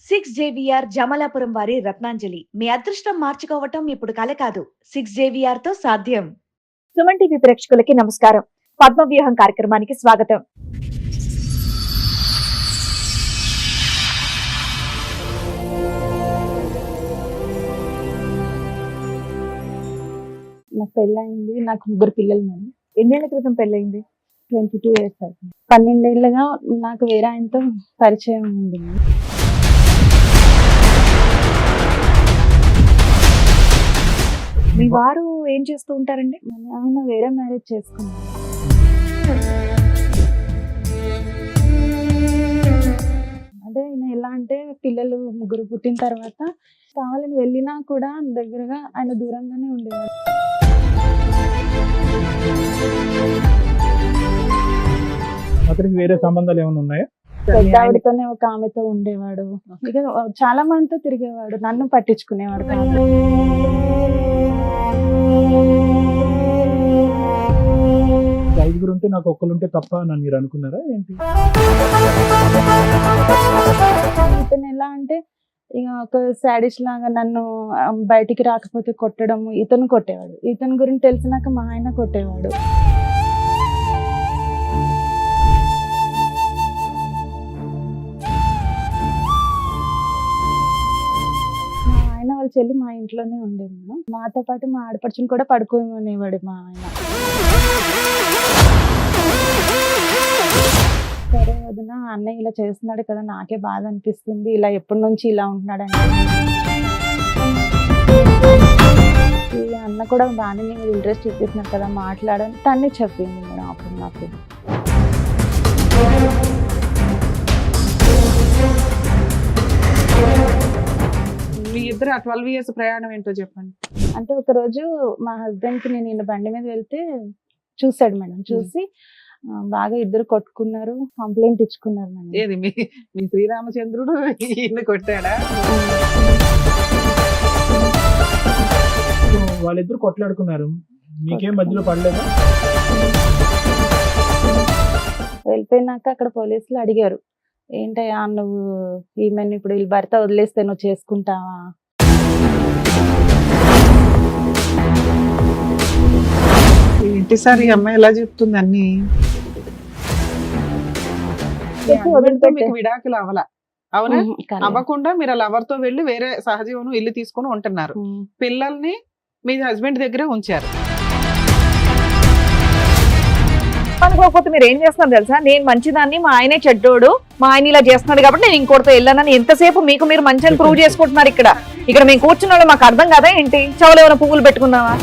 JVR Jamalapuram వారి రత్నాంజలి మీ అదృష్టం మార్చుకోవటం ఇప్పుడు కల కాదు 6 JVR తో సాధ్యం. సుమన్ టీవీ ప్రేక్షకులకి నమస్కారం. పద్మవ్యూహం కార్యక్రమానికి స్వాగతం. నాకు పెళ్ళయింది. నాకు 3 పిల్లలు. మేడం ఎన్నేళ్ల క్రితం పెళ్ళయింది? 22 years అవుతుంది. 12 ఏళ్ళుగా నాకు వేరే ఆయనతో పరిచయం ఉంది. మీ వారు ఏం చేస్తూ ఉంటారండి? ఆయన వేరే మ్యారేజ్ చేసుకున్నారు. అంటే ఆయన ఎలా అంటే పిల్లలు 3 పుట్టిన తర్వాత కావాలని వెళ్ళినా కూడా దగ్గరగా ఆయన దూరంగానే ఉండేవాడు. అతనికి వేరే సంబంధాలు ఏమైనా ఉన్నాయా? పెద్ద ఆవిడతోనే ఒక ఆమెతో ఉండేవాడు. ఇక చాలా మందితో తిరిగేవాడు. నన్ను పట్టించుకునేవాడు కాదు. ఐదుగురు ఉంటే నాకు ఒక్కరుంటే తప్ప అని మీరు అనుకున్నారా ఏంటి? ఇతను ఎలా అంటే ఇక ఒక సాడిస్ట్ లాగా నన్ను బయటికి రాకపోతే కొట్టడం, ఇతను కొట్టేవాడు. ఇతని గురించి తెలిసినాక మా ఆయన కొట్టేవాడు. మా ఆయన వాళ్ళ చెల్లి మా ఇంట్లోనే ఉండేది. మేడం మాతో పాటు మా ఆడపడుచుని కూడా పడుకోమనేవాడు మా ఆయన. సరే వదిన, అన్నయ్య ఇలా చేస్తున్నాడు కదా, నాకే బాధ అనిపిస్తుంది, ఇలా ఎప్పటి నుంచి ఇలా ఉంటున్నాడంటే. ఈ అన్న కూడా దాని మీద ఇంట్రెస్ట్ చూపిస్తున్నాడు కదా, మాట్లాడని తనే చెప్పింది మేడం అప్పుడు నాకు. మీ ఇద్దరు ఆ 12 years ప్రయాణం ఏంటో చెప్పండి. అంటే ఒక రోజు మా హస్బెండ్ కి నేను ఈయన బండి మీద వెళ్తే చూసాడు మేడం. చూసి బాగా ఇద్దరు కొట్టుకున్నారు, కంప్లైంట్ ఇచ్చుకున్నారు మేడం. ఏది మీ శ్రీరామచంద్రుడు ఈయన కొట్టాడా? వాళ్ళిద్దరు కొట్లాడుకున్నారు, మీకేం మధ్యలో పడలేదా? వెళ్ళిపోయినాక అక్కడ పోలీసులు అడిగారు, ఏంటయ్యా నువ్వు ఈమెను ఇప్పుడు వీళ్ళ భర్త వదిలేస్తే నువ్వు చేసుకుంటావా? ఏంటి సార్ ఈ అమ్మాయి ఎలా చెప్తుంది అన్ని? మీకు విడాకులు అవలా? అవునా? అవ్వకుండా మీరు అలా ఎవరితో వెళ్ళి వేరే సహజీవనం ఇల్లు తీసుకొని ఉంటున్నారు. పిల్లల్ని మీ హస్బెండ్ దగ్గరే ఉంచారు. అనుకోకపోతే మీరు ఏం చేస్తున్నారు తెలుసా? నేను మంచిదాన్ని, మా ఆయనే చెడ్డోడు, మా ఆయన ఇలా చేస్తున్నాడు కాబట్టి నేను ఇంకోటితో వెళ్ళానని ఎంతసేపు మీకు మీరు మంచిని ప్రూవ్ చేసుకుంటున్నారు. ఇక్కడ మేము కూర్చున్నాడు మాకు అర్థం కదా ఏంటి? చెవులు ఏమైనా పువ్వులు పెట్టుకున్నావా?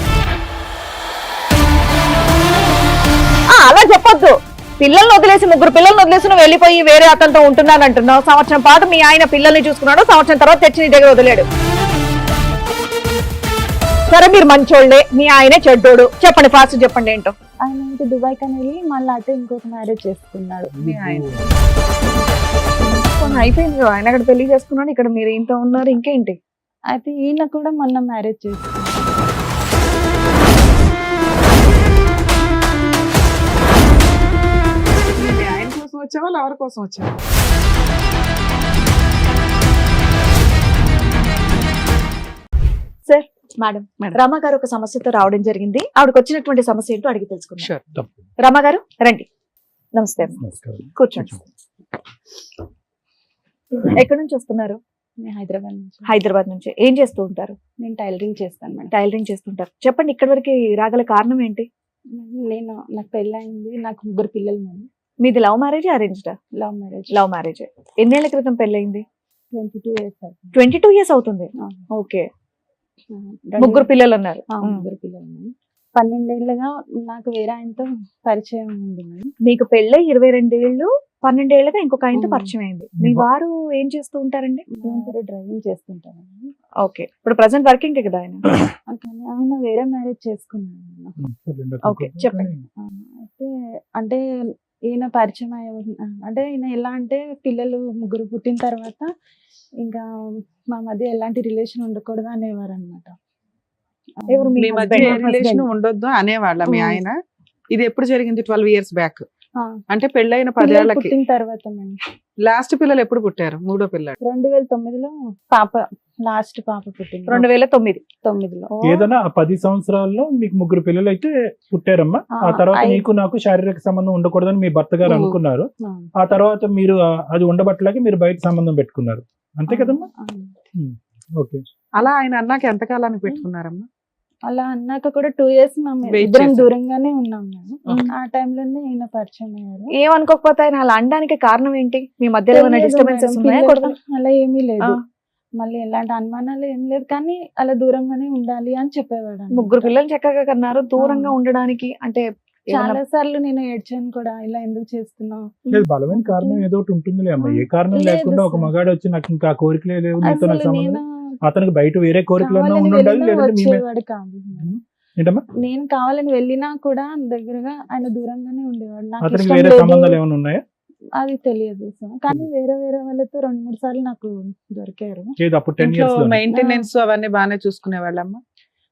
అలా చెప్పొద్దు. పిల్లల్ని వదిలేసి 3 పిల్లల్ని వదిలేసి నువ్వు వెళ్ళిపోయి వేరే అతనితో ఉంటున్నాను అంటున్నావు. సంవత్సరం పాటు మీ ఆయన పిల్లల్ని చూసుకున్నాడు, సంవత్సరం తర్వాత తెచ్చి నీ దగ్గర వదిలేడు. సరే మీరు మంచోళ్ళే, మీ ఆయనే చెడ్డోడు, చెప్పండి ఫాస్ట్ చెప్పండి ఏంటో. ఆయన ఇంటి దుబాయ్ కని వెళ్ళి మళ్ళీ అటు ఇంకొక మ్యారేజ్ చేసుకున్నాడు. మీ ఆయన అయిపోయింది, ఆయన అక్కడ పెళ్లి చేసుకున్నాడు, ఇక్కడ మీరు ఇంత ఉన్నారు, ఇంకేంటి? అయితే ఈయన కూడా మొన్న మ్యారేజ్ చేసుకున్నాడు. మీ ఆయన కోసం వచ్చావా ఎవరి కోసం వచ్చావా? సార్ మేడం, రమ గారు ఒక సమస్యతో రావడం జరిగింది. ఆవిడకి వచ్చినటువంటి సమస్య ఏంటో అడిగి తెలుసుకున్నాం. రమ గారు రండి. నమస్తే. కూర్చోండి. ఎక్కడి నుంచి వస్తున్నారు? హైదరాబాద్ నుంచి. హైదరాబాద్ నుంచి. ఏం చేస్తూ ఉంటారు? నేను టైలరింగ్ చేస్తాను మేడం. టైలరింగ్ చేస్తుంటారు. చెప్పండి, ఇక్కడి వరకు రాగల కారణం ఏంటి? నాకు పెళ్ళయింది. నాకు 3 పిల్లలు మేడం. మీది లవ్ మ్యారేజ్ అరేంజ్డా? Love marriage. Love marriage. ఎన్నేళ్ల క్రితం పెళ్ళయింది? 22 years అవుతుంది. 22 years అవుతుంది. ఓకే. 3 పిల్లలు అన్నారు. 3 పిల్లలు. 12 ఏళ్ళుగా నాకు వేరే ఆయనతో పరిచయం ఉంది మేడం. మీకు పెళ్ళై 22 ఏళ్ళు, 12 ఏళ్ళగా ఇంకొక ఆయనతో పరిచయం అయింది. మీ వారు ఏం చేస్తూ ఉంటారండి? డ్రైవింగ్ చేస్తుంటారు. ఓకే. ఇప్పుడు ప్రెసెంట్ వర్కింగ్ కదా ఆయన? కానీ ఆయన వేరే మ్యారేజ్ చేసుకున్నాడు. ఓకే, చెప్పండి. అయితే అంటే ఈయన పరిచయం అంటే ఈయన ఎలా అంటే పిల్లలు 3 పుట్టిన తర్వాత ఇంకా మా మధ్య ఎలాంటి రిలేషన్ ఉండకూడదు అనేవారు అనమాట. మీ మధ్య రిలేషన్ ఉండొద్దు అనేవాళ్ళ మీ ఆయన? ఇది ఎప్పుడు జరిగింది? 12 years బ్యాక్. ఆ, అంటే పెళ్ళైన పిల్లలు 10 ఏళ్లకి పుట్టిన తర్వాత మేడం లాస్ట్ పిల్లలు ఎప్పుడు పుట్టారు? మూడో పిల్లలు 2009లో పాప లాస్ట్ పాప పుట్టింది 2009. 9లో. ఏదైనా ఆ 10 సంవత్సరాల్లో మీకు 3 పిల్లలు అయితే పుట్టారమ్మా. ఆ, ఆ తర్వాత ఐ- నీకు నాకు శారీరక సంబంధం ఉండకూడదని మీ భర్త గారు ఉమ్. అనుకున్నారు. ఆ, ఆ తర్వాత మీరు అది ఉండబట్టలేక మీరు బయట సంబంధం పెట్టుకున్నారు, అంతే కదమ్మా? ఆ. ఓకే. అలా ఆయన అన్నాక ఎంత కాలానికి పెట్టుకున్నారమ్మా? అలా అన్నాక కూడా 2 years మేము Wait ఇద్దరం చేశారు. దూరంగానే ఉన్నాం మేము. ఉమ్. ఆ టైంలోనే ఈయన పరిచయం అయ్యారు. ఏమనుకోకపోతే ఆయన అలా అనడానికి కారణం ఏంటి? మీ మధ్యలో ఏమైనా తెలియదు డిస్టర్బెన్సెస్ మేడం, ఉన్నాయా? పిల్లలు కొడుకు అలా ఏమీ లేదు. ఆ. మళ్ళీ ఎలాంటి అనుమానాలు ఏం లేదు, కానీ అలా దూరంగానే ఉండాలి అని చెప్పేవాడు అన్నమాట. 3 పిల్లలు చక్కగా కన్నారు, దూరంగా ఉండడానికి అంటే చాలా సార్లు నేను ఏడ్చాను కూడా, ఇలా ఎందుకు చేస్తున్నావు. లేదు, బలమైన కారణం ఏదో ఒకటి ఉంటుందిలే అమ్మా. ఏ కారణం లేదు లేకుండా ఒక సార్. మగాడు వచ్చి నాకు ఇంకా కోరికలే లేవు, నీతో నాకు అసలు సంబంధం, నేను అతనికి బయట వేరే కోరికలన్నా కావాలని ఉండి ఉండాలి, వెళ్ళినా లేదంటే మీ మీద- వచ్చేవాడు కాదు. ఏంటమ్మా? నేను కావాలని వెళ్ళినా కూడా దగ్గరగా ఆయన దూరంగానే ఉండేవాడు. నాకు అతనికి ఇష్టం వేరే లేదు, సంబంధాలు ఏమైనా ఉన్నాయా? అది తెలియదు సార్. కానీ వేరే వాళ్ళతో 2-3 సార్లు నాకు దొరికారు. లేదు, అప్పుడు 10 ఇంట్లో years లో. మెయింటెనెన్స్ అవన్నీ బాగానే చూసుకునే వాళ్ళమ్మా?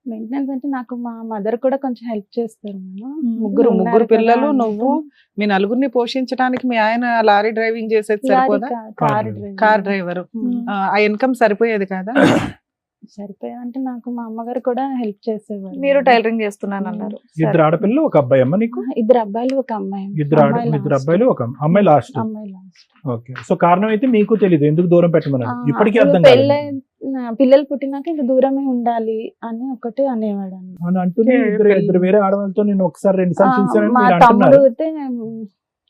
మెయింటెనెన్స్ అంటే నాకు మా మదర్ కూడా కొంచెం హెల్ప్ చేస్తారు మేడం. ముగ్గురు ఉన్నారు కదా పిల్లలు, అన్నట్టు. నువ్వు, మీ నలుగురిని పోషించడానికి మీ ఆయన లారీ డ్రైవింగ్ చేసేది లారీ సరిపోదా? Car car driver. ఆ ఇన్కమ్ సరిపోయేది కదా? సరిపోయేది. అంటే నాకు మా అమ్మగారు కూడా హెల్ప్ చేసేవారు. మీరు టైలరింగ్ చేస్తున్నాను అన్నారు. ఇద్దరు ఆడపిల్లలు ఒక అబ్బాయి అమ్మ నీకు? 2 అబ్బాయిలు 1 అమ్మాయి. ఇద్దరు అబ్బాయిలు ఒక అమ్మాయి లాస్ట్. అమ్మాయి లాస్ట్. ఓకే. సో కారణం అయితే మీకు తెలియదు ఎందుకు దూరం పెట్టమన్నారు, ఇప్పటికీ అర్థం కాదు పిల్లలు పుట్టినాక ఇంక దూరమే ఉండాలి అని ఒకటి అనేవాడు అన్నమాట. అని అంటూనే ఇద్దరు వేరే ఆడవాళ్ళతో నేను ఒకసారి 2 సార్లు చూసానని మా మీరు తమ్ముడు అంటున్నారు. అయితే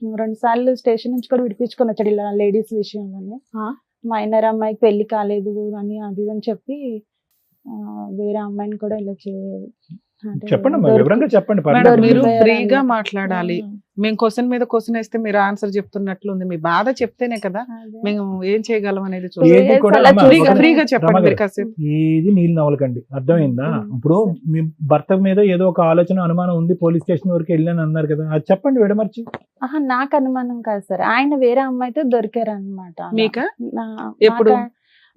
2 సార్లు స్టేషన్ నుంచి కూడా విడిపించుకొని వచ్చాడు ఇలా లేడీస్ విషయంలోనే. మైనర్ అమ్మాయికి పెళ్లి కాలేదు అని అది ఇది అని చెప్పి వేరే అమ్మాయిని కూడా ఇలా చెప్పండి అమ్మా, వివరంగా చెప్పండి. మేడం, పర్లేదు. మీరు దొరికిపోయారు ఫ్రీగా అన్నమాట. మాట్లాడాలి. మేము క్వశ్చన్ మీద క్వశ్చన్ వేస్తే మీరు ఆన్సర్ చెప్తున్నట్లు ఉంది. మీ బాధ చెప్తేనే కదా మేము ఏం చేయగలం అనేది చూడాలి. ఏది కూడా అలా అమ్మా, చూసి- ఒక- ఫ్రీగా చెప్పండి రమగారు, మీరు కాసేపు. ఏది నీళ్ళు నవ్వలకండి, అర్థమైందా? ఇప్పుడు మీ భర్త మీద ఏదో ఒక ఆలోచన అనుమానం ఉంది, పోలీస్ స్టేషన్ వరకు వెళ్ళాను అన్నారు కదా, అది చెప్పండి విడమర్చి. నాకు అనుమానం కాదు సార్, ఆయన వేరే అమ్మాయితో దొరికారు అనమాట. మీకా? ఎప్పుడు?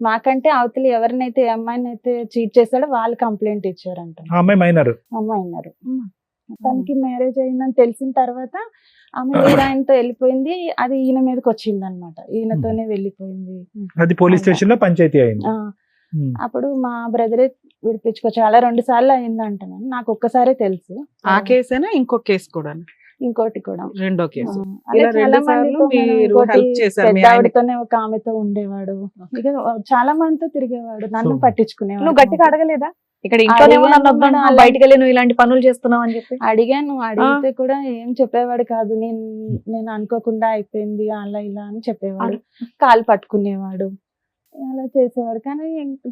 మాకంటే అవతలి ఎవరినైతే ఏ అమ్మాయిని అయితే చీట్ చేశాడో వాళ్ళు కంప్లైంట్ ఇచ్చారంట. ఆ అమ్మాయి మైనర్. అమ్మాయి అన్నారు. తనకి మ్యారేజ్ అయిందని తెలిసిన తర్వాత ఆమె వేరే ఆయనతో వెళ్ళిపోయింది. అది ఈయన మీదకి వచ్చింది అనమాట. ఈయనతోనే వెళ్ళిపోయింది. అది పోలీస్ స్టేషన్ లో పంచాయతీ అయింది. ఆ, అప్పుడు మా బ్రదరే విడిపించుకోవచ్చు. అలా 2 సార్లు అయిందంట. నాకు ఒక్కసారే తెలుసు. ఆ కేసేనా ఇంకొక కేసు కూడా? ఇంకోటి కూడా రెండో కేసు. అలా ఇలా చాలా 2 సార్లు మందితో మనం మీరు ఇంకోటి హెల్ప్ చేశారు మీ పెద్ద ఆయనకి. ఆవిడతోనే ఒక ఆమెతో ఉండేవాడు. ఇక చాలా మందితో తిరిగేవాడు, నన్ను So, పట్టించుకునేవాడు. నువ్వు గట్టిగా అడగలేదా? ఇక్కడ ఇంట్లోనేమో నన్ను వద్దన్నా, అడిగాను, బయటకు వెళ్ళి నువ్వు ఇలాంటి పనులు చేస్తున్నావు అని చెప్పి. అడిగాను, అడిగితే కూడా ఏం చెప్పేవాడు కాదు. నేను అనుకోకుండా అయిపోయింది అలా ఇలా అని చెప్పేవాడు. కాలు పట్టుకునేవాడు, అలా చేసేవాడు. కానీ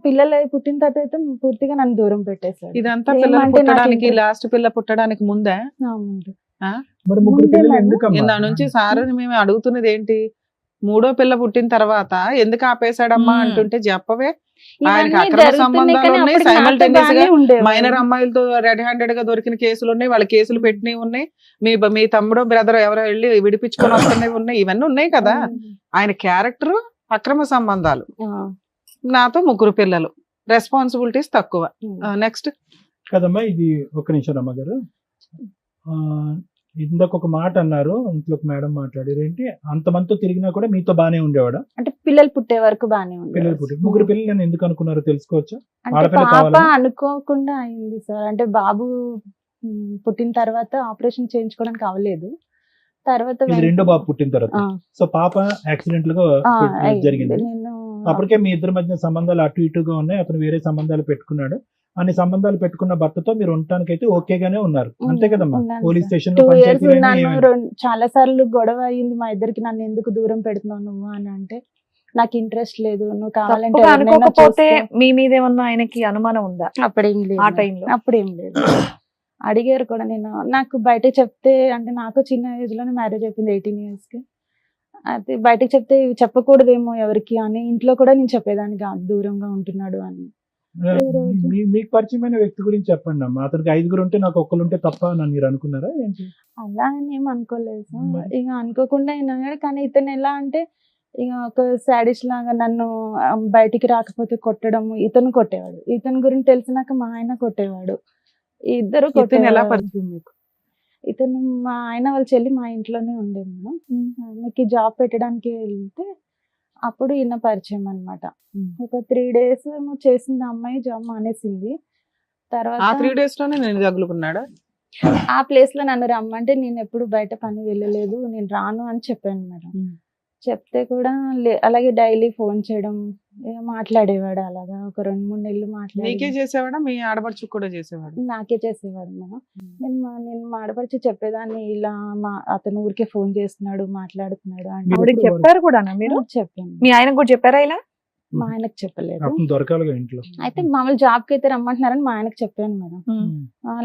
పిల్లలు పుట్టిన తర్వాత అయితే పూర్తిగా నన్ను దూరం పెట్టేశాడు. ఇదంతా ఏమంటే పిల్లలు నాకు పుట్టడానికి, interest- లాస్ట్ పిల్ల పుట్టడానికి ముందే? ముందు. మరి 3 ముందే పిల్లలు మేడం. ఎందుకమ్మా? దాని నుంచి సార్ మేము అడుగుతున్నది ఏంటి, మూడో పిల్ల పుట్టిన తర్వాత ఎందుకు ఆపేశాడమ్మా అంటుంటే చెప్పవే. ఆయనకి ఇవన్నీ అక్రమ జరుగుతున్నాయి సంబంధాలు కానీ ఉన్నాయి, అప్పటికి నాతో simultaneous గా బాగానే ఉండేవాడు. మైనర్ అమ్మాయిలతో రెడ్ హ్యాండెడ్ గా దొరికిన కేసులు ఉన్నాయి, వాళ్ళ కేసులు పెట్టినవి ఉన్నాయి, మీ తమ్ముడు బ్రదర్ ఎవరో వెళ్ళి విడిపించుకొని వస్తున్నవి ఉన్నాయి, ఇవన్నీ ఉన్నాయి కదా. ఆయన క్యారెక్టర్ అక్రమ సంబంధాలు, నాతో 3 పిల్లలు, రెస్పాన్సిబిలిటీస్ తక్కువ. నెక్స్ట్ కదమ్మా, ఇది ఒక నిమిషం రమ్మగారు. ఇందాక ఒక మాట అన్నారు, ఇంట్లోకి మేడం మాట్లాడారు ఏంటి, అంతమందితో తిరిగినా కూడా మీతో బానే ఉండేవాడా? అంటే పిల్లలు పుట్టే వరకు బానే పిల్లలు పుట్టి 3 పిల్లలు నేను ఎందుకు అనుకున్నారో తెలుసుకోవచ్చా? అంటే ఆడపిల్ల పాప కావాలని? అనుకోకుండా అయింది సార్. అంటే బాబు పుట్టిన తర్వాత ఆపరేషన్ చేయించుకోవడానికి అవ్వలేదు. తర్వాత ఇది రెండో బాబు పుట్టిన తర్వాత. ఆ, సో పాప యాక్సిడెంట్ గా అయింది. జరిగింది. నేను అప్పటికే మీ ఇద్దరి మధ్య సంబంధాలు అటు ఇటుగా ఉన్నాయి, అతను వేరే సంబంధాలు పెట్టుకున్నాడు. అన్ని సంబంధాలు పెట్టుకున్న భర్తతో మీరు ఉండటానికి అయితే ఓకేగానే ఉన్నారు, అంతే కదమ్మా? ఉన్నాను పోలీస్ సార్. స్టేషన్ 2 లో years పంచాయతీలు ఉన్నాను. ఏమైనా- చాలా సార్లు గొడవ అయ్యింది మా ఇద్దరికి. నన్ను ఎందుకు దూరం పెడుతున్నావు నువ్వు అని అంటే, నాకు ఇంట్రెస్ట్ లేదు, నువ్వు కావాలంటే తప్పుగా ఎవరినైనా అనుకోకపోతే చూసుకో. మీ మీద ఏమన్నా ఆయనకి అనుమానం ఉందా అప్పుడేం లేదు ఆ మేడం. టైంలో? అప్పుడేం లేదు. అడిగారు కూడా. నేను నాకు బయట చెప్తే, అంటే నాకు చిన్న ఏజ్ లోనే మ్యారేజ్ అయిపోయింది 18 years కి. అది బయటకు చెప్తే ఇవి చెప్పకూడదేమో ఎవరికి అని ఇంట్లో కూడా నేను చెప్పేదాన్ని కాదు, దూరంగా ఉంటున్నాడు అని. మీకు పరిచయమైన వ్యక్తి గురించి చెప్పండి అమ్మా. అతనికి 5 ఉంటే నాకు ఒక్కరు ఉంటే తప్ప అని మీరు అనుకున్నారా ఏంటి? అలా అని ఏం అనుకోలేదు సార్. మరి? ఇక అనుకోకుండా అయినా కానీ ఇతను ఎలా అంటే ఇక ఒక సాడిస్ట్ లాగా నన్ను బయటికి రాకపోతే కొట్టడం. ఇతను కొట్టేవాడు. ఇతని గురించి తెలిసినాక మా ఆయన కొట్టేవాడు. ఇద్దరు ఇతను ఎలా కొట్టేవాడు. పరిచయం మీకు? ఇతను మా ఆయన వాళ్ళ చెల్లి మా ఇంట్లోనే ఉండే మేడం. ఆమెకి జాబ్ పెట్టడానికి వెళ్తే అప్పుడు ఈయన పరిచయం అన్నమాట. ఒక 3 days ఏమో చేసింది ఆ అమ్మాయి, జాబ్ మానేసింది. ఆ తర్వాత 3 days లోనే నేను తగులుకున్నాడా? ఆ ప్లేస్ లో నన్ను రమ్మంటే నేను ఎప్పుడు బయట పని వెళ్ళలేదు, నేను రాను అని చెప్పాను మేడం. చెప్తే కూడా అలాగే డైలీ ఫోన్ చేయడం, మాట్లాడేవాడు. అలాగా ఒక 2-3 నెలలు నీకే మాట్లాడి చేసేవాడా మీ ఆడపడుచుకు కూడా చేసేవాడు? నాకే చేసేవాడు మేడం. నేను మాడపరిచి చెప్పేదాన్ని, ఇలా అతను ఊరికే ఫోన్ చేస్తున్నాడు, మాట్లాడుతున్నాడు అని ఆవిడకి చెప్పారు కూడా మీరు? చెప్పాను. మీ ఆయనకు కూడా చెప్పారా ఇలా? మా ఆయనకు చెప్పలేదు. అతను దొరకాలిగా ఇంట్లో. అయితే మామూలు జాబ్ కి అయితే రమ్మంటున్నారని మా ఆయనకు చెప్పాను మేడం.